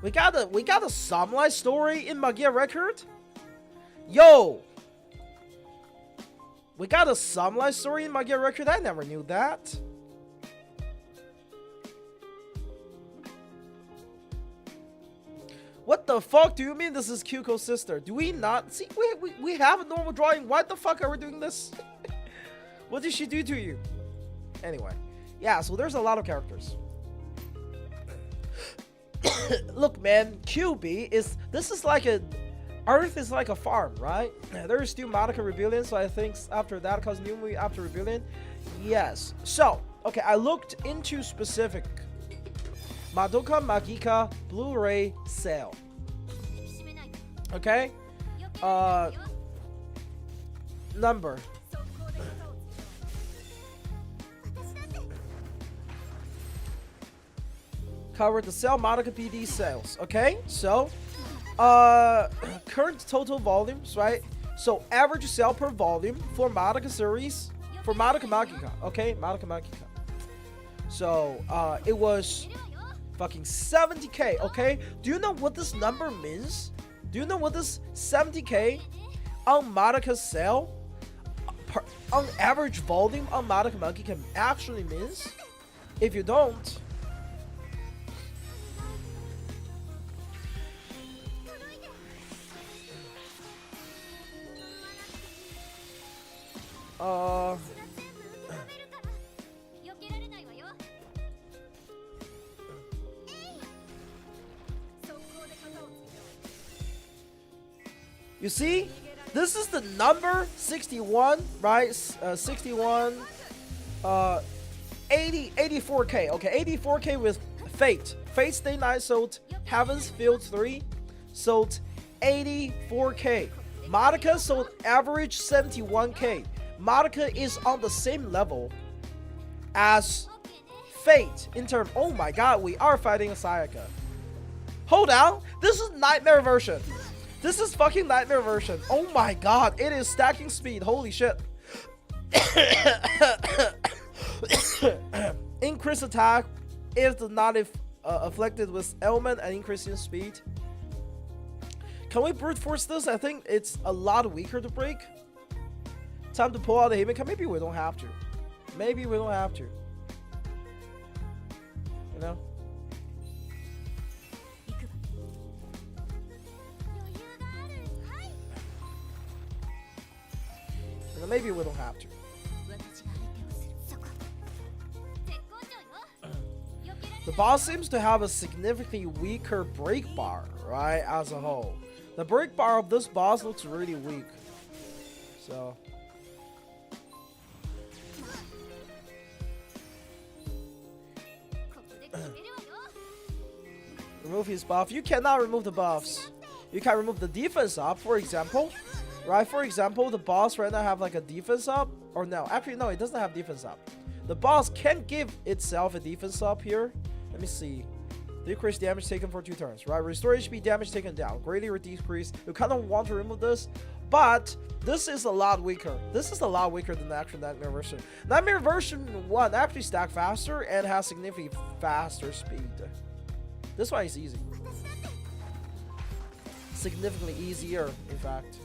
We got a samurai story in Magia Record? Yo! We got a samurai story in Magia Record? I never knew that. What the fuck do you mean this is Kyuko's sister? Do we not see? We have a normal drawing. Why the fuck are we doing this? What did she do to you? Anyway. Yeah, so there's a lot of characters. Look, man, this is like Earth is like a farm, right? There is still Madoka Rebellion, so I think after that comes new movie after Rebellion. Yes. So, okay, I looked into specific Madoka Magica Blu-ray sale. Okay? Number. Covered the sale Madoka PD sales. Okay, so current total volumes, right? So average sale per volume for Madoka series, for Madoka Magica. Okay, Madoka Magica. So it was fucking 70k. Okay, do you know what this number means? Do you know what this 70k on Madoka Cell, on average volume on Madoka Monkey can actually miss. If you don't, you see, this is the number 61, right? 61, 84k. Okay, 84k with Fate. Fate Stay Night sold Heaven's Field 3, sold 84k. Madoka sold average 71k. Madoka is on the same level as Fate in terms. Oh my god, we are fighting a Sayaka. Hold on, this is Nightmare version. This is fucking Nightmare version. Oh my god, it is stacking speed. Holy shit. Increase attack if the not afflicted with ailment and increase in speed. Can we brute force this? I think it's a lot weaker to break. Time to pull out the Heymaker. Maybe we don't have to. Maybe we don't have to. You know? Maybe we don't have to. The boss seems to have a significantly weaker break bar, right, as a whole. The break bar of this boss looks really weak. So. Remove his buff. You cannot remove the buffs. You can remove the defense up, for example. Right, for example, the boss right now have like a defense up, or no, actually no, it doesn't have defense up. The boss can give itself a defense up here. Let me see. Decrease damage taken for 2 turns, right? Restore HP damage taken down. Greatly decrease. You kind of want to remove this, but this is a lot weaker. This is a lot weaker than the actual Nightmare version. Nightmare version 1 actually stack faster and has significantly faster speed. This one is easy. Significantly easier, in fact.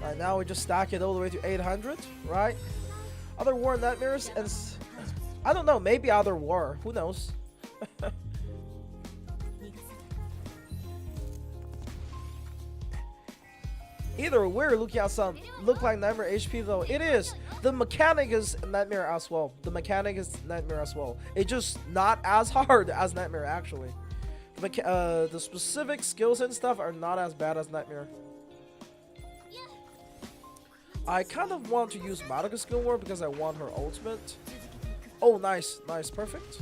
Right now we just stack it all the way to 800, right? Other war nightmares, and I don't know, maybe other war, who knows? Either we're looking at some look like Nightmare HP though. It is. The mechanic is Nightmare as well. The mechanic is Nightmare as well. It's just not as hard as Nightmare actually. The specific skills and stuff are not as bad as Nightmare. I kind of want to use Madoka skill more because I want her ultimate. Oh, nice, nice, perfect.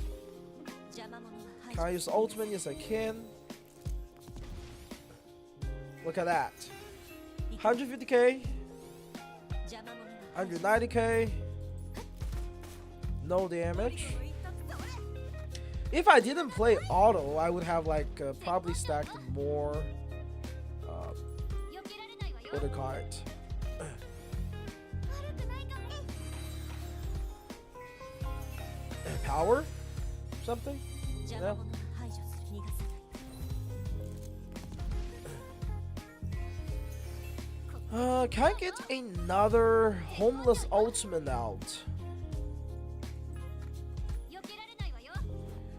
Can I use the ultimate? Yes, I can. Look at that. 150k, 190k, no damage. If I didn't play auto, I would have like probably stacked more. What do you call it? Power? Something? No? Can I get another homeless ultimate out?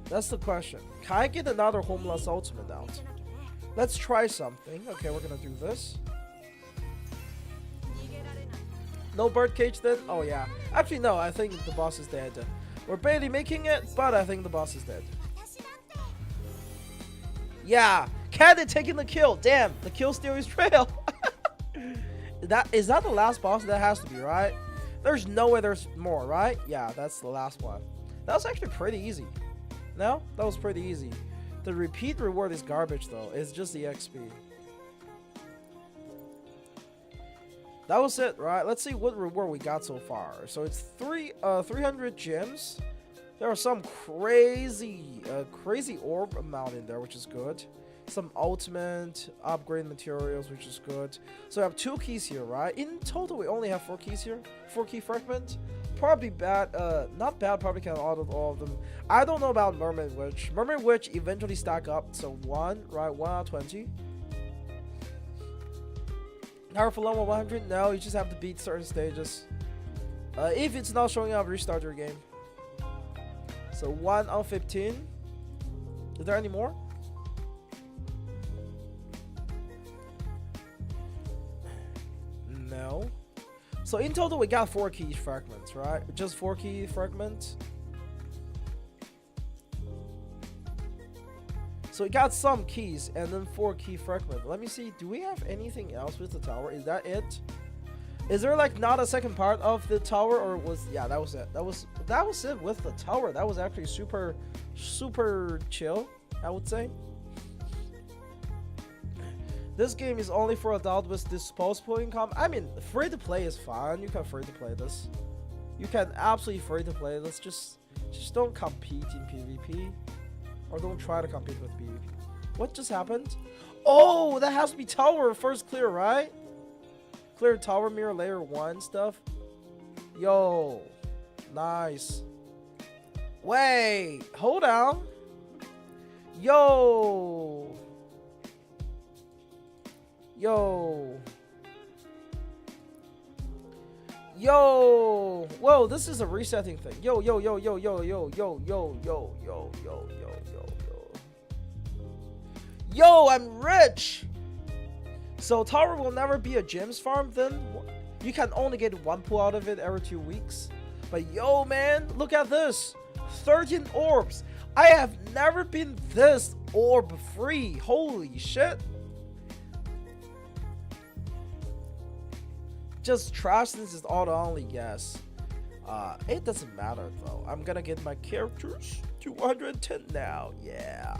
That's the question. Can I get another homeless ultimate out? Let's try something. Okay, we're gonna do this. No birdcage then? Oh yeah. Actually no, I think the boss is dead. We're barely making it, but I think the boss is dead. Yeah, Cat is taking the kill. Damn, the kill still is trail. Is that the last boss? That has to be, right? There's no way there's more, right? Yeah, that's the last one. That was actually pretty easy. No? That was pretty easy. The repeat reward is garbage though. It's just the XP. That was it, right? Let's see what reward we got so far. So it's 300 gems. There are some crazy orb amount in there, which is good. some ultimate upgrade materials, which is good. So I have 2 keys here, right? In total, we only have 4 keys here. 4 key fragment. Probably bad, not bad, probably can audit all of them. I don't know about Mermaid Witch. Mermaid Witch eventually stack up, so 1, right? 1 out of 20. Power for level 100? No, you just have to beat certain stages. If it's not showing up, restart your game. So 1 out of 15. Is there any more? No. So in total, we got 4 key fragments, right? Just 4 key fragments. So we got some keys and then 4 key fragments. Let me see. Do we have anything else with the tower? Is that it? Is there like not a second part of the tower, or was that was it? That was it with the tower. That was actually super chill, I would say. This game is only for adults with disposable income. I mean, free to play is fine. You can free to play this. You can absolutely free to play this. Just don't compete in PvP, or don't try to compete with PvP. What just happened? Oh, that has to be tower first clear, right? Clear tower mirror layer 1 stuff. Yo, nice. Wait, hold on. Yo. Whoa, this is a resetting thing. Yo. Yo, I'm rich. So tower will never be a gems farm then? You can only get 1 pull out of it every 2 weeks. But yo, man, look at this. 13 orbs. I have never been this orb free. Holy shit. Just trash this is auto only, yes. It doesn't matter though. I'm gonna get my characters to 110 now. Yeah.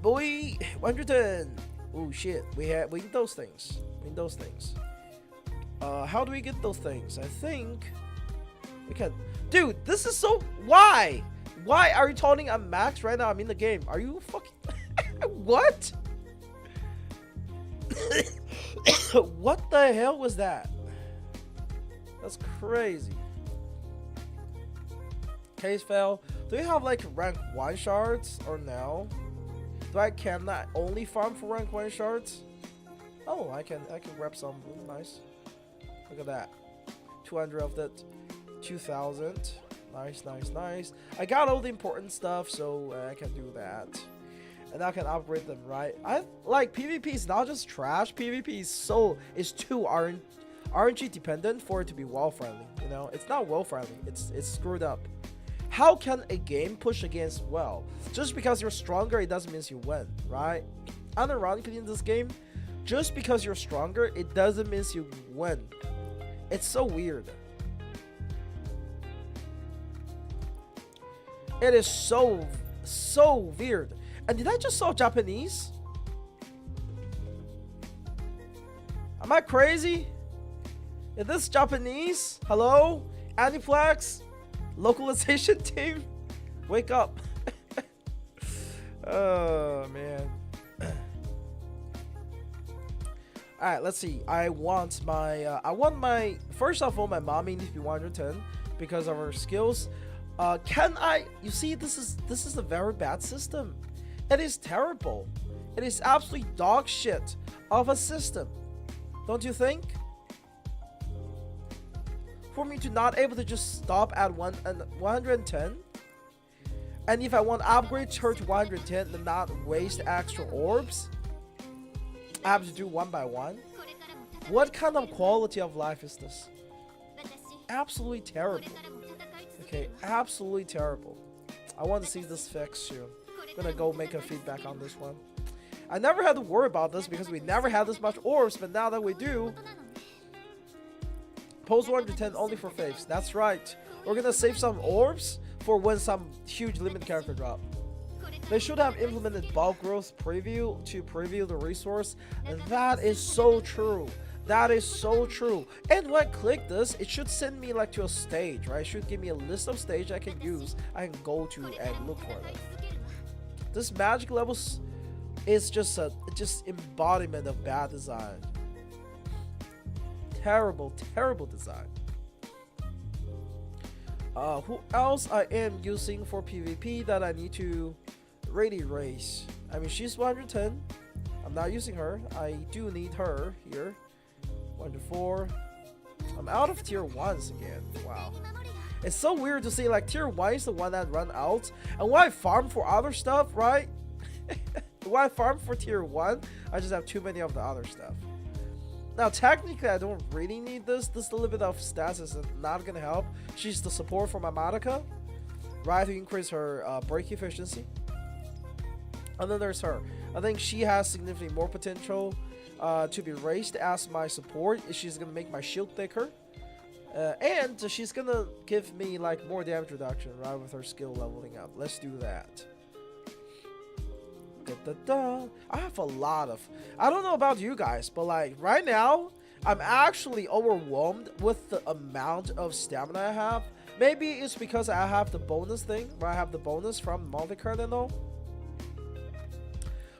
Boy, 110. Oh shit. We get those things. How do we get those things? I think we can. Dude, this is so. Why are you telling I'm max right now? I'm in the game. Are you fucking what? What the hell was that? That's crazy. Case fail. Do you have like rank 1 shards or no? Can I only farm for rank 1 shards? Oh, I can grab some. Ooh, nice. Look at that. 200 of that. 2000. Nice. I got all the important stuff, so I can do that. And I can upgrade them, right? I like PvP is not just trash. PvP is too RNG dependent for it to be wall friendly. You know, it's not wall friendly. It's screwed up. How can a game push against well? Just because you're stronger, it doesn't mean you win, right? Unironically in this game, just because you're stronger, it doesn't mean you win. It's so weird. It is so weird. And did I just saw Japanese? Am I crazy? Is this Japanese? Hello? Aniplex? Localization team? Wake up. Oh, man. Alright, let's see. I want my first of all, my mommy needs to be 110 because of her skills. Can I? You see, this is a very bad system. It is terrible. It is absolutely dog shit of a system. Don't you think? For me to not able to just stop at 110, and if I want to upgrade her to 110 and not waste extra orbs, I have to do 1 by 1. What kind of quality of life is this? Absolutely terrible. Okay, absolutely terrible. I want to see this fixed soon. I'm gonna go make a feedback on this one. I never had to worry about this because we never had this much orbs, but now that we do, post 110 only for faves. That's right. We're gonna save some orbs for when some huge limited character drop. They should have implemented bulk growth preview to preview the resource, and that is so true. That is so true. And when I click this, it should send me like to a stage, right? It should give me a list of stage I can use. I can go to and look for them. This magic levels It's just a embodiment of bad design. Terrible, terrible design. Who else I am using for PvP that I need to really raise? I mean, she's 110. I'm not using her. I do need her here. 104. I'm out of tier 1s again. Wow. It's so weird to see like tier 1 is the one that run out. And when I farm for other stuff, right? When I farm for tier 1, I just have too many of the other stuff. Now, technically, I don't really need this. This little bit of stats is not going to help. She's the support for my Madoka, right, to increase her break efficiency. And then there's her. I think she has significantly more potential to be raised as my support. She's going to make my shield thicker. And she's going to give me, like, more damage reduction, right, with her skill leveling up. Let's do that. I have a lot of, I don't know about you guys, but like right now I'm actually overwhelmed with the amount of stamina I have. Maybe it's because I have the bonus thing, where I have the bonus from multi-card and all,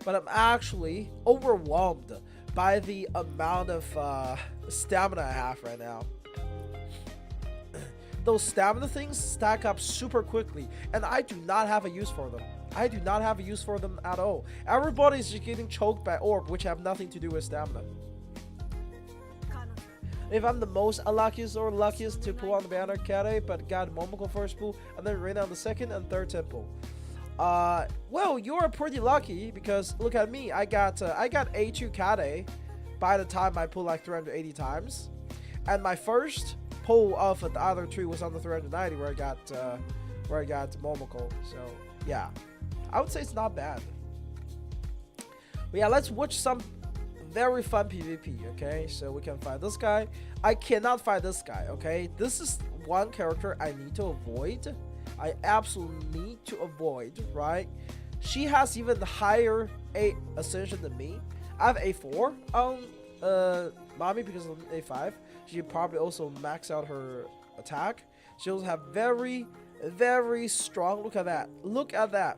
but I'm actually overwhelmed by the amount of stamina I have right now. Those stamina things stack up super quickly, and I do not have a use for them. I do not have a use for them at all. Everybody's just getting choked by orb, which have nothing to do with stamina. If I'm the most unluckiest or luckiest to pull on the banner Kare, but got Momoko first pull, and then Reina on the second and third temple. Well, you're pretty lucky because look at me. I got A2 Kare by the time I pulled like 380 times, and my first pull of the other two was on the 390 where I got Momoko. So yeah. I would say it's not bad. But yeah, let's watch some very fun PvP, okay? So we can fight this guy. I cannot fight this guy, okay? This is one character I need to avoid. I absolutely need to avoid, right? She has even higher A ascension than me. I have A4 on Mami because of A5. She probably also max out her attack. She also have very, very strong, look at that. Look at that.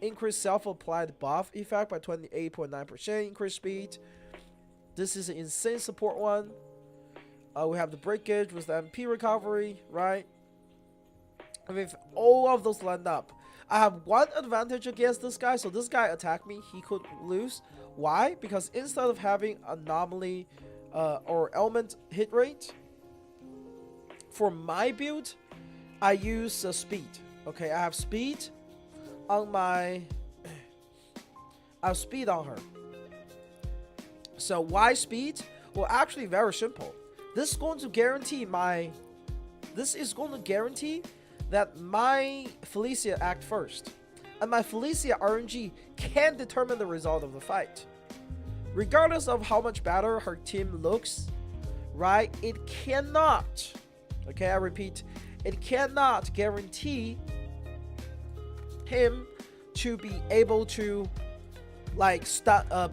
Increased self-applied buff effect by 28.9%. Increased speed. This is an insane support one. We have the breakage with the MP recovery, right? I mean, if all of those land up, I have one advantage against this guy. So this guy attacked me, he could lose. Why? Because instead of having anomaly or element hit rate, for my build, I use speed. Okay, I have speed on my, I have speed on her. So why speed? Well, actually very simple. This is going to guarantee that my Felicia act first, and my Felicia RNG can determine the result of the fight. Regardless of how much better her team looks, right? It cannot, okay, I repeat, it cannot guarantee him to be able to like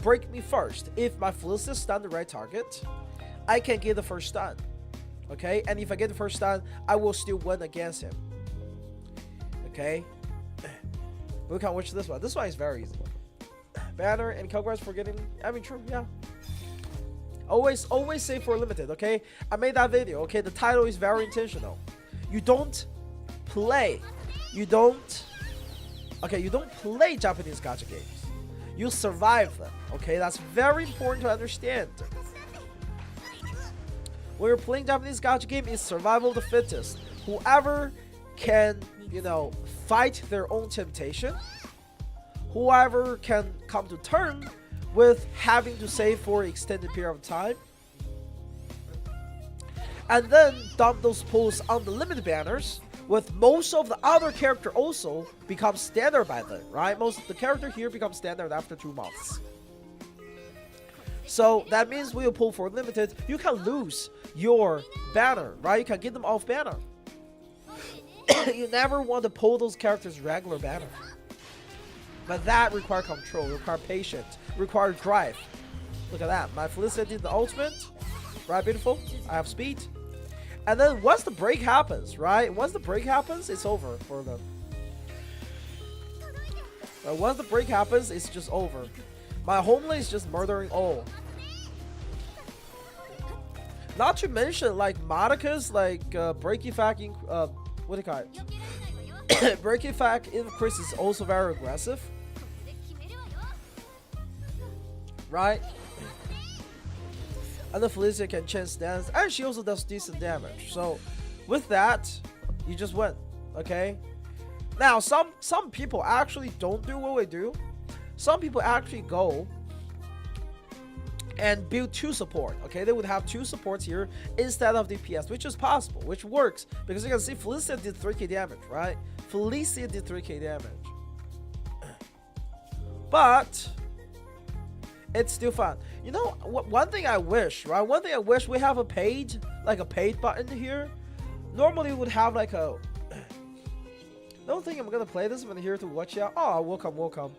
break me first. If my Felicia stun the right target, I can get the first stun, okay? And if I get the first stun, I will still win against him, okay? We can watch this one. This one is very easy. Banner, and congrats for getting, I mean, true, yeah. Always save for limited, okay? I made that video, okay? The title is very intentional. You don't play Japanese gacha games. You survive them, okay? That's very important to understand. When you're playing Japanese gacha game, it's survival of the fittest. Whoever can, you know, fight their own temptation, whoever can come to terms with having to save for an extended period of time, and then dump those pulls on the limited banners, with most of the other character also become standard by then, right? Most of the character here becomes standard after 2 months. So that means when you pull for limited, you can lose your banner, right? You can get them off banner. You never want to pull those characters regular banner. But that requires control, requires patience, requires drive. Look at that. My Felicia did the ultimate. Right, beautiful? I have speed. And then once the break happens, right? Once the break happens, it's over for them. Once the break happens, it's just over. My home lane is just murdering all. Not to mention, like, Monica's, like, breaking fact, what do you call it? Breaking fact increase is also very aggressive. Right? And the Felicia can chance dance, and she also does decent damage. So, with that, you just win. Okay? Now, some people actually don't do what we do. Some people actually go and build 2 support. Okay, they would have 2 supports here instead of DPS, which is possible, which works, because you can see Felicia did 3k damage, right? Felicia did 3k damage, but it's still fun. You know, one thing I wish, right? One thing I wish we have a paid button here. Normally we would have like a. Don't think I'm gonna play this. I'm here to watch out. Oh, welcome.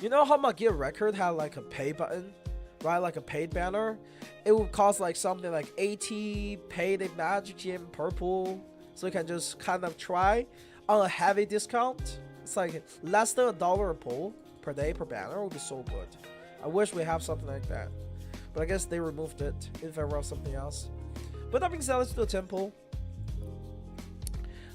You know how my Gear Record had like a pay button, right? Like a paid banner. It would cost like something like 80 paid a magic gem purple, so you can just kind of try on a heavy discount. It's like less than $1 a pull per day per banner. It would be so good. I wish we have something like that, but I guess they removed it in favor of something else. But that being said, let's do a temple.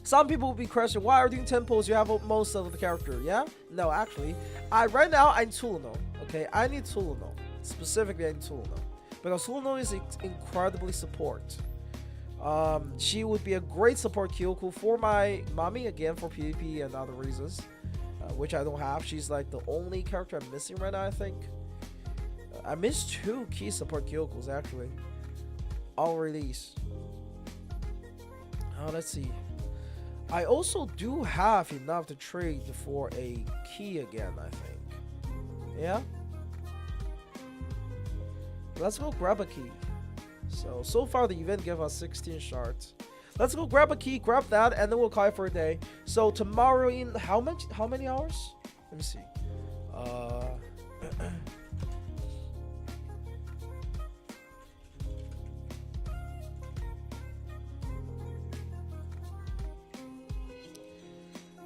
Some people will be questioning, why are you doing temples? You have most of the character, yeah? No, actually, right now I need Tuluno, okay? I need Tuluno. Specifically, I need Tuluno. Because Tuluno is incredibly support. She would be a great support Kyoko for my mommy, again, for PvP and other reasons, which I don't have. She's like the only character I'm missing right now, I think. I missed 2 key support Kyokos, actually, on release. Let's see. I also do have enough to trade for a key again, I think. Yeah? Let's go grab a key. So far the event gave us 16 shards. Let's go grab a key, grab that, and then we'll call it for a day. So tomorrow in how many hours? Let me see.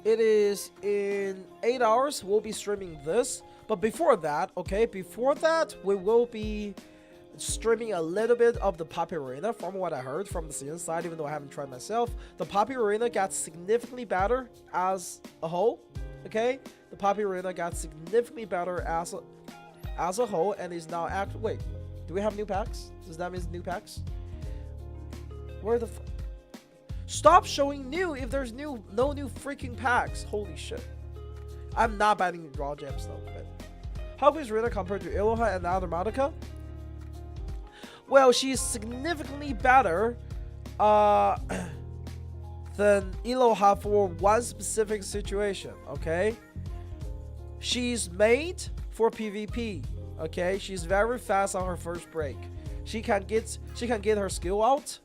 It is in 8 hours. We'll be streaming this. But before that, okay, we will be streaming a little bit of the Poppy Arena. From what I heard from the season side, even though I haven't tried myself, the Poppy Arena got significantly better as a whole. Okay, the Poppy Arena got significantly better as a whole, and is now wait, do we have new packs? Does that mean new packs? Where the stop showing new if there's no new freaking packs. Holy shit. I'm not buying raw gems though. But how is Rina compared to Iloha and other Madoka? Well, she's significantly better than Iloha for one specific situation, okay? She's made for PvP, okay? She's very fast on her first break. She can get her skill out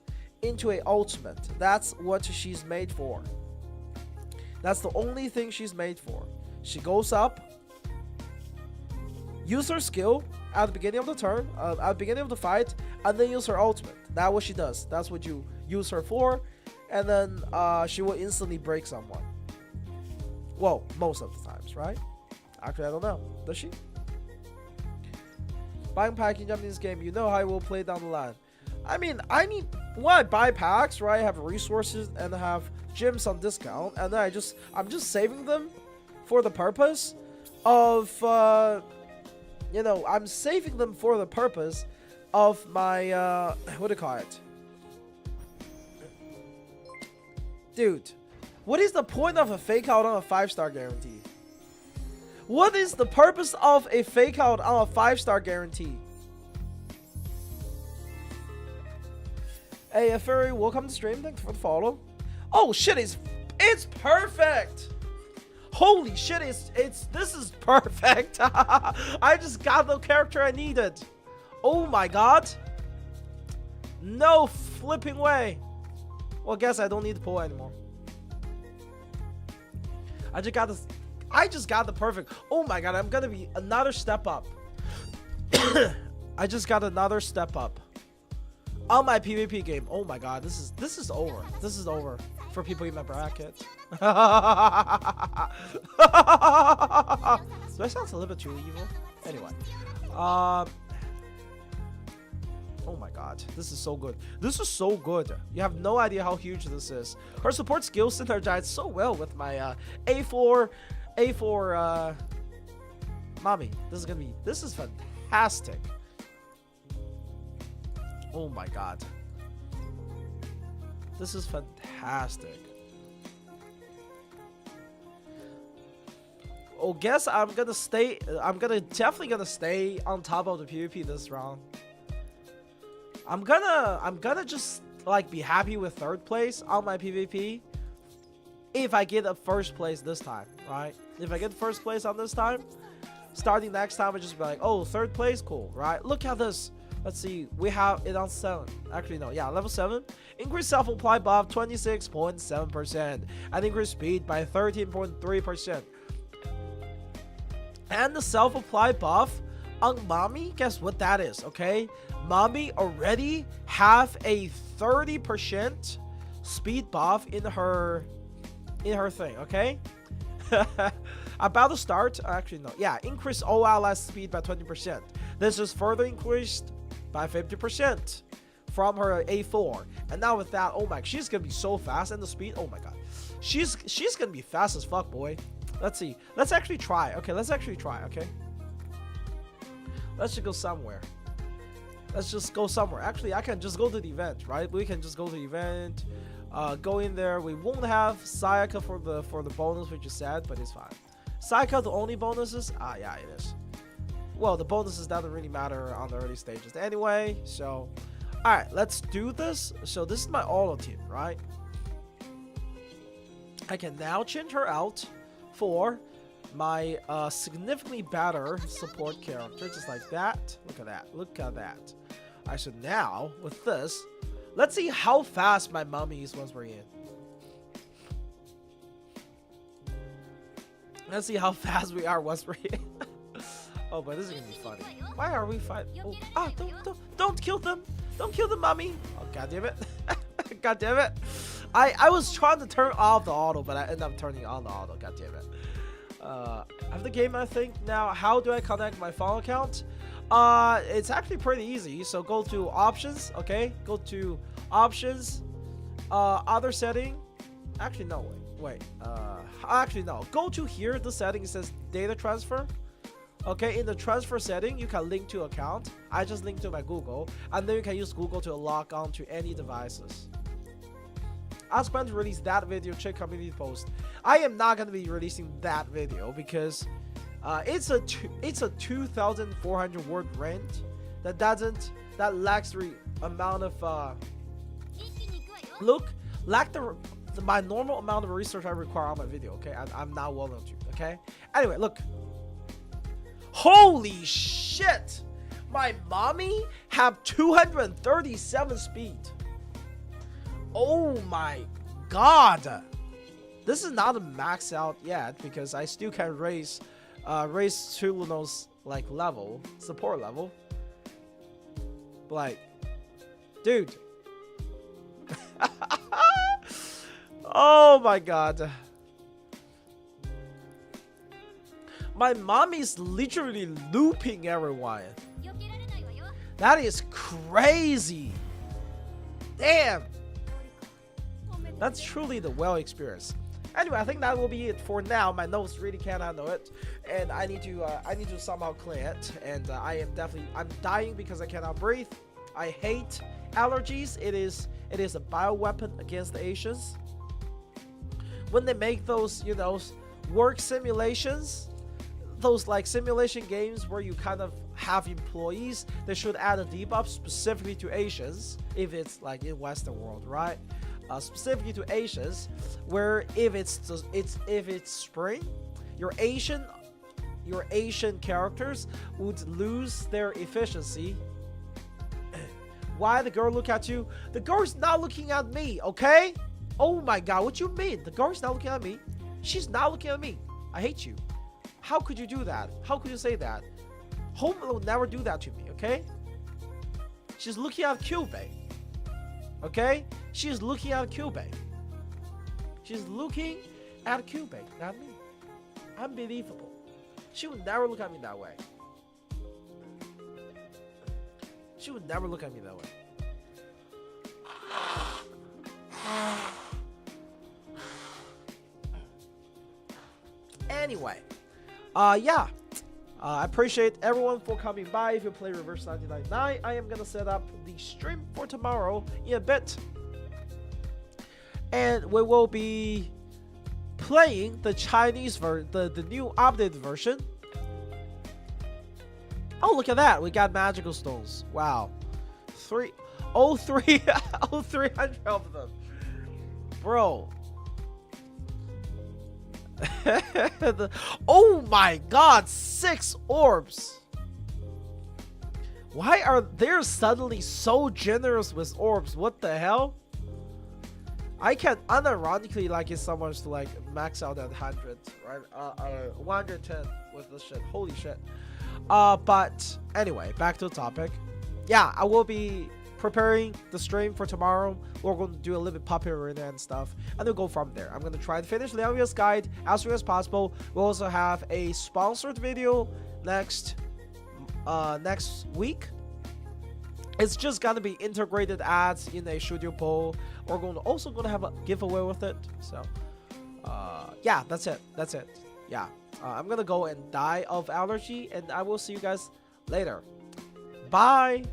into a ultimate. That's what she's made for. That's the only thing she's made for. She goes up, use her skill at the beginning of the turn, at the beginning of the fight, and then use her ultimate. That's what she does. That's what you use her for, and then she will instantly break someone. Well, most of the times, right? Actually, I don't know. Does she? Buying pack in Japanese game, you know how I will play down the line. I mean, when I buy packs, right, I have resources and I have gems on discount, and then I'm just saving them for the purpose of, you know, I'm saving them for the purpose of my, what do you call it? Dude, what is the point of a fake out on a 5-star guarantee? What is the purpose of a fake out on a 5-star guarantee? Hey, Furry, welcome to stream. Thanks for the follow. Oh shit, it's perfect. Holy shit, this is perfect. I just got the character I needed. Oh my god. No flipping way. Well, I guess I don't need to pull anymore. I just got the perfect. Oh my god, I'm gonna be another step up. I just got another step up. On my PvP game. Oh my god, this is over. This is over for people in my bracket. Do I sound a little bit too evil? Anyway. Oh my god, this is so good. This is so good. You have no idea how huge this is. Her support skills synergize so well with my A4 mommy. This is fantastic. Oh my god. This is fantastic. Oh, guess I'm definitely gonna stay on top of the PvP this round. I'm gonna just like be happy with third place on my PvP if I get a first place this time, right? If I get first place on this time, starting next time I just be like, oh, third place, cool, right? Look at this. Let's see, we have it on 7. Actually, no, yeah, level 7. Increase self-apply buff 26.7% and increase speed by 13.3%. And the self-apply buff on Mommy, guess what that is, okay? Mommy already have a 30% speed buff in her thing, okay? About to start, actually no, yeah, increase all allies speed by 20%. This is further increased by 50% from her A4. And now with that, oh my, she's gonna be so fast, and the speed, oh my god. She's gonna be fast as fuck, boy. Let's see. Let's actually try. Okay, let's actually try, okay? Let's just go somewhere. Let's just go somewhere. Actually, I can just go to the event, right? We can just go to the event. Go in there. We won't have Sayaka for the bonus, which is sad, but it's fine. Sayaka, the only bonuses? Ah, yeah, it is. Well, the bonuses doesn't really matter on the early stages anyway. So, all right, let's do this. So this is my auto team, right? I can now change her out for my significantly better support character, just like that. Look at that. Look at that. Alright, so now with this, let's see how fast my mommy is once we're in. Let's see how fast we are once we're in. Oh, but this is gonna be funny. Why are we fighting? Oh, ah, don't kill them! Don't kill them, mommy! Oh, god damn it! God damn it! I was trying to turn off the auto, but I ended up turning on the auto. God damn it! I have the game, I think. Now, how do I connect my phone account? It's actually pretty easy. So go to options, okay? Go to options, other setting. Actually, no, wait. Actually, no. Go to here, the setting says data transfer. Okay, in the transfer setting, you can link to account. I just linked to my Google, and then you can use Google to log on to any devices. I was planning to release that video, check community post. I am not going to be releasing that video because it's a 2,400 word rant that lacks the amount of my normal amount of research I require on my video. Okay, I'm not willing to. Okay, anyway, look. Holy shit! My mommy have 237 speed. Oh my god! This is not a max out yet because I still can raise Tuluno's like level, support level. But like, dude. Oh my god. My mommy's literally looping everyone. That is crazy. Damn. That's truly the well experience. Anyway, I think that will be it for now. My nose really can't handle it, and I need to somehow clean it. And I'm dying because I cannot breathe. I hate allergies. It is a bioweapon against the Asians. When they make those, you know, work simulations, those like simulation games where you kind of have employees, they should add a debuff specifically to Asians if it's like in Western world, right? Specifically to Asians, where if it's spring, your Asian characters would lose their efficiency. Why the girl look at you? The girl's not looking at me, okay? Oh my god, what you mean? The girl's not looking at me? She's not looking at me. I hate you. How could you do that? How could you say that? Home will never do that to me, okay? She's looking at Cube. Okay? She's looking at Cubase. She's looking at Cubase, not me. Unbelievable. She would never look at me that way. She would never look at me that way. Anyway, yeah. I appreciate everyone for coming by. If you play Reverse 1999, I am gonna set up the stream for tomorrow in a bit, and we will be playing the Chinese version, the new updated version. Oh, look at that! We got magical stones. Wow, 300 of them, bro. Oh my god, 6 orbs. Why are they suddenly so generous with orbs? What the hell? I can unironically like it so much to like max out at 100, right? 110 with this shit. Holy shit. But anyway, back to the topic. Yeah, I will be preparing the stream for tomorrow. We're going to do a little bit popular arena and stuff, and then go from there. I'm going to try to finish Liang's guide as soon as possible. We'll also have a sponsored video next week. It's just gonna be integrated ads in a studio poll. We're also gonna have a giveaway with it. So yeah, that's it. Yeah, I'm gonna go and die of allergy, and I will see you guys later. Bye.